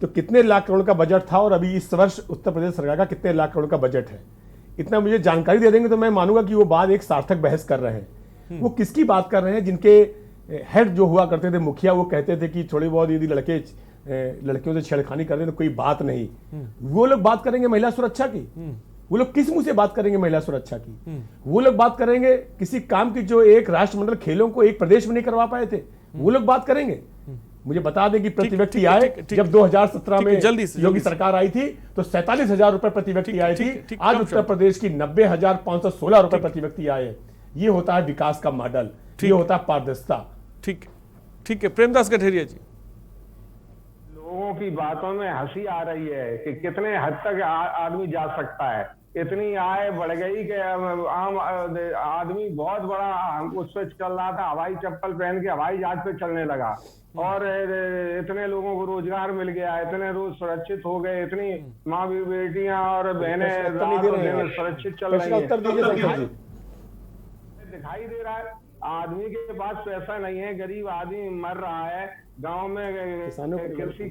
तो कितने लाख करोड़ का बजट था और अभी इस वर्ष उत्तर प्रदेश सरकार का कितने लाख करोड़ का बजट है? इतना मुझे जानकारी दे देंगे तो मैं मानूंगा कि वो बात एक सार्थक बहस कर रहे हैं। वो किसकी बात कर रहे हैं? जिनके हेड जो हुआ करते थे मुखिया, वो कहते थे कि थोड़ी बहुत यदि लड़कियों से छेड़खानी कर दे तो कोई बात नहीं। वो लोग बात करेंगे महिला सुरक्षा की? वो लोग किस मुंह से बात करेंगे महिला सुरक्षा की? वो लोग बात करेंगे किसी काम की जो एक राष्ट्रमंडल खेलों को एक प्रदेश में नहीं करवा पाए थे? वो लोग बात करेंगे? मुझे बता दें कि प्रति व्यक्ति आए जब 2017 में योगी सरकार आई थी तो 47,000 रुपए प्रति व्यक्ति आए थी। आज उत्तर प्रदेश की 90,516 रुपए प्रति व्यक्ति आए। ये होता है विकास का मॉडल, ये होता है पारदर्शिता। ठीक है प्रेमदास कठेरिया जी। लोगों की बातों में हंसी आ रही है कि कितने हद तक आदमी जा सकता है। इतनी आय बढ़ गई कि आम आदमी बहुत बड़ा उस पर चल रहा था, हवाई चप्पल पहन के हवाई जहाज पे चलने लगा और इतने लोगों को रोजगार मिल गया, इतने रोज सुरक्षित हो गए, इतनी माँ बेटियां और बहनें सुरक्षित चल रही है। दिखाई दे रहा है आदमी के पास पैसा नहीं है, गरीब आदमी मर रहा है, गांव में कृषि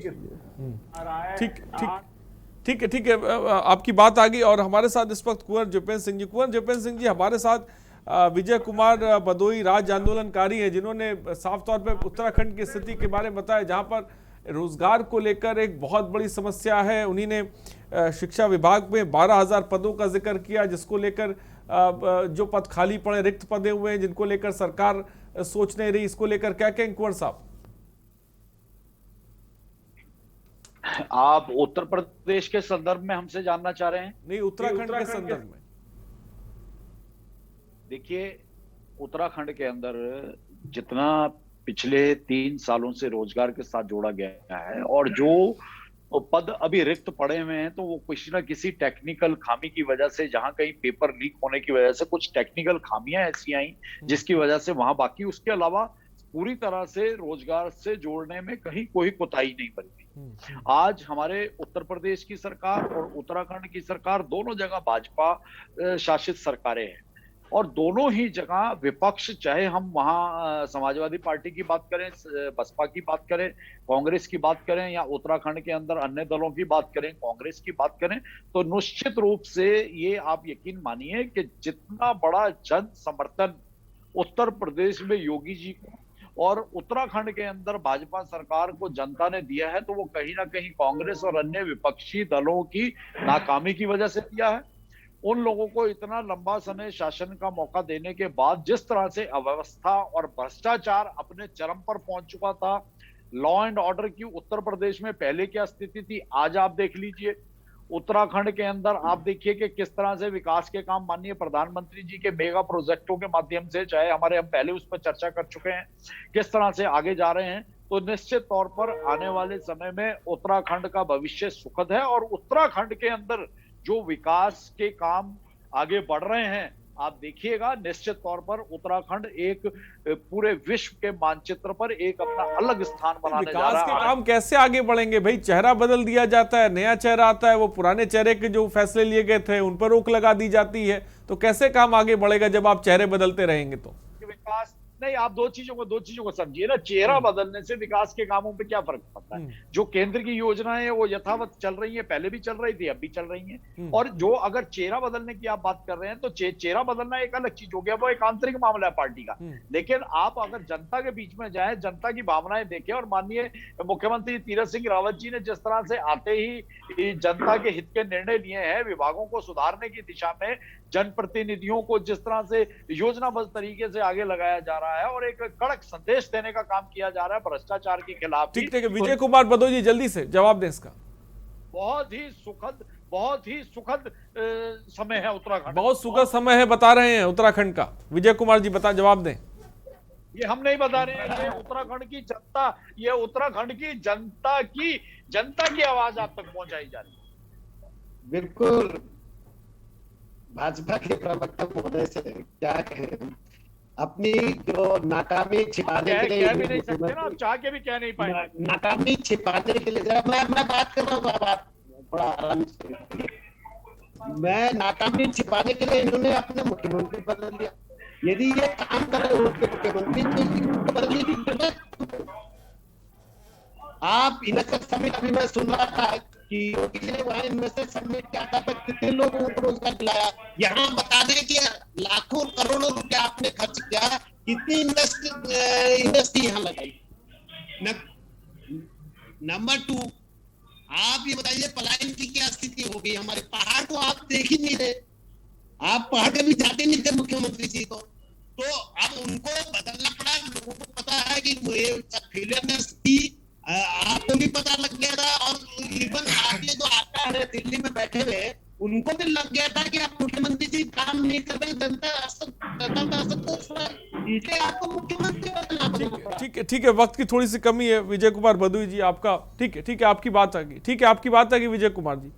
ठीक है आपकी बात आ गई। और हमारे साथ इस वक्त कुंवर जयपेंद्र सिंह जी हमारे साथ विजय कुमार बदोई राज्य आंदोलनकारी हैं, जिन्होंने साफ तौर पर उत्तराखंड की स्थिति के बारे में बताया, जहां पर रोजगार को लेकर एक बहुत बड़ी समस्या है। उन्हीं ने शिक्षा विभाग में 12,000 पदों का जिक्र किया, जिसको लेकर जो पद खाली पड़े, रिक्त पदे हुए हैं, जिनको लेकर सरकार सोच नहीं रही। इसको लेकर क्या कहें कुंवर साहब? आप उत्तर प्रदेश के संदर्भ में हमसे जानना चाह रहे हैं? नहीं, उत्तराखंड के संदर्भ में। देखिए, उत्तराखंड के अंदर जितना पिछले 3 सालों से रोजगार के साथ जोड़ा गया है और जो पद अभी रिक्त पड़े हुए हैं, तो वो किसी ना किसी टेक्निकल खामी की वजह से, जहां कहीं पेपर लीक होने की वजह से कुछ टेक्निकल खामियां ऐसी आई जिसकी वजह से वहां, बाकी उसके अलावा पूरी तरह से रोजगार से जोड़ने में कहीं कोई कोताही नहीं बरती। आज हमारे उत्तर प्रदेश की सरकार और उत्तराखंड की सरकार दोनों जगह भाजपा शासित सरकारें हैं और दोनों ही जगह विपक्ष, चाहे हम वहां समाजवादी पार्टी की बात करें, बसपा की बात करें, कांग्रेस की बात करें या उत्तराखंड के अंदर अन्य दलों की बात करें, कांग्रेस की बात करें, तो निश्चित रूप से ये आप यकीन मानिए कि जितना बड़ा जन समर्थन उत्तर प्रदेश में योगी जी को और उत्तराखंड के अंदर भाजपा सरकार को जनता ने दिया है, तो वो कहीं ना कहीं कांग्रेस और अन्य विपक्षी दलों की नाकामी की वजह से दिया है। उन लोगों को इतना लंबा समय शासन का मौका देने के बाद जिस तरह से अव्यवस्था और भ्रष्टाचार अपने चरम पर पहुंच चुका था, लॉ एंड ऑर्डर की उत्तर प्रदेश में पहले क्या स्थिति थी, आज आप देख लीजिए। उत्तराखंड के अंदर आप देखिए कि किस तरह से विकास के काम माननीय प्रधानमंत्री जी के मेगा प्रोजेक्टों के माध्यम से, चाहे हमारे, हम पहले उस पर चर्चा कर चुके हैं, किस तरह से आगे जा रहे हैं। तो निश्चित तौर पर आने वाले समय में उत्तराखंड का भविष्य सुखद है और उत्तराखंड के अंदर जो विकास के काम आगे बढ़ रहे हैं, आप देखिएगा निश्चित तौर पर उत्तराखंड एक पूरे विश्व के मानचित्र पर एक अपना अलग स्थान बनाने जा रहा है। विकास के काम कैसे आगे बढ़ेंगे भाई? चेहरा बदल दिया जाता है, नया चेहरा आता है, वो पुराने चेहरे के जो फैसले लिए गए थे उन पर रोक लगा दी जाती है, तो कैसे काम आगे बढ़ेगा जब आप चेहरे बदलते रहेंगे? तो नहीं, आप दो चीजों को समझिए ना। चेहरा बदलने से विकास के कामों पे क्या फर्क पड़ता है? जो केंद्र की योजनाएं हैं वो यथावत चल रही हैं, पहले भी चल रही थी, अब भी चल रही हैं। और जो अगर चेहरा बदलने की आप बात कर रहे हैं तो चेहरा बदलना एक अलग चीज हो गया, वो एक आंतरिक मामला है पार्टी का। लेकिन आप अगर जनता के बीच में जाएं, जनता की भावनाएं देखें, और माननीय मुख्यमंत्री तीरथ सिंह रावत जी ने जिस तरह से आते ही जनता के हित के निर्णय लिए हैं, विभागों को सुधारने की दिशा में जनप्रतिनिधियों को जिस तरह से योजनाबद्ध तरीके से आगे लगाया जा रहा है और एक कड़क संदेश देने का काम किया जा रहा है भ्रष्टाचार के खिलाफ। ठीक है, विजय कुमार भदौई जी जल्दी से जवाब दें इसका। बहुत ही सुखद समय है उत्तराखंड, बहुत सुखद समय है बता रहे हैं उत्तराखंड का। विजय कुमार जी जवाब दें। ये हम नहीं बता रहे हैं, ये उत्तराखंड की जनता की आवाज आप तक पहुंचाई जा रही है। बिल्कुल, भाजपा के प्रवक्ता महोदय से क्या कहें, अपनी जो नाकामी छिपाने के लिए कह भी नहीं सकते ना, आप चाह के भी कह नहीं पाएंगे। नाकामी छिपाने के लिए जरा मैं बात कर रहा हूँ, आप थोड़ा आराम से। मैं नाकामी छिपाने के लिए इन्होंने अपने मुख्यमंत्री बदल दिया। यदि ये काम कर रहे होते मुख्यमंत्री तो बदलने की जरूरत। आप इन्वेस्टर समिट, अभी मैं सुन रहा था कि योगी ने वहां इन्वेस्टर समिट क्या था, कितने लोगों को रोजगार दिलाया। यहाँ बता दें कि लाखों करोड़ों रुपया आपने खर्च किया, कितनी इंडस्ट्री यहाँ लगाई। नंबर 2, आप ये बताइए पलायन की क्या स्थिति हो गई। हमारे पहाड़ को आप देख ही नहीं रहे, आप पहाड़ कभी जाते नहीं थे मुख्यमंत्री जी को, तो अब उनको बदलना पड़ा। लोगों को पता है कि फेलियरनेस की आपको भी पता लग गया था, और इवन आपके जो आता है दिल्ली में बैठे हुए उनको भी लग गया था कि आप मुख्यमंत्री जी काम नहीं कर रहे, जनता आपको मुख्यमंत्री। ठीक है, वक्त की थोड़ी सी कमी है। विजय कुमार भदौई जी आपका ठीक है, आपकी बात आ गई। विजय कुमार जी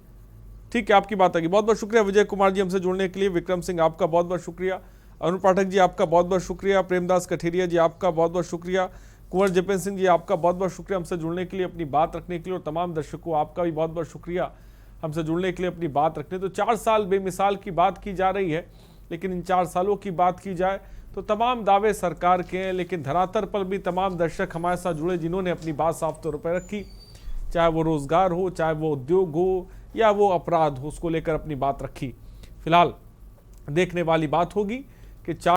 ठीक है, आपकी बात आ गई। बहुत बहुत शुक्रिया विजय कुमार जी हमसे जुड़ने के लिए। विक्रम सिंह आपका बहुत बहुत शुक्रिया। अरुण पाठक जी आपका बहुत बहुत शुक्रिया। प्रेमदास कठेरिया जी आपका बहुत बहुत शुक्रिया। कुंवर जयपेंद्र सिंह जी आपका बहुत बहुत शुक्रिया हमसे जुड़ने के लिए, अपनी बात रखने के लिए। और तमाम दर्शकों आपका भी बहुत बहुत शुक्रिया हमसे जुड़ने के लिए, अपनी बात रखने। तो 4 साल बेमिसाल की बात की जा रही है, लेकिन इन 4 सालों की बात की जाए तो तमाम दावे सरकार के हैं, लेकिन धरातल पर भी तमाम दर्शक हमारे साथ जुड़े जिन्होंने अपनी बात साफ तौर पर रखी। चाहे वो रोजगार हो, चाहे वो उद्योग हो, या वो अपराध हो, उसको लेकर अपनी बात रखी। फिलहाल देखने वाली बात होगी कि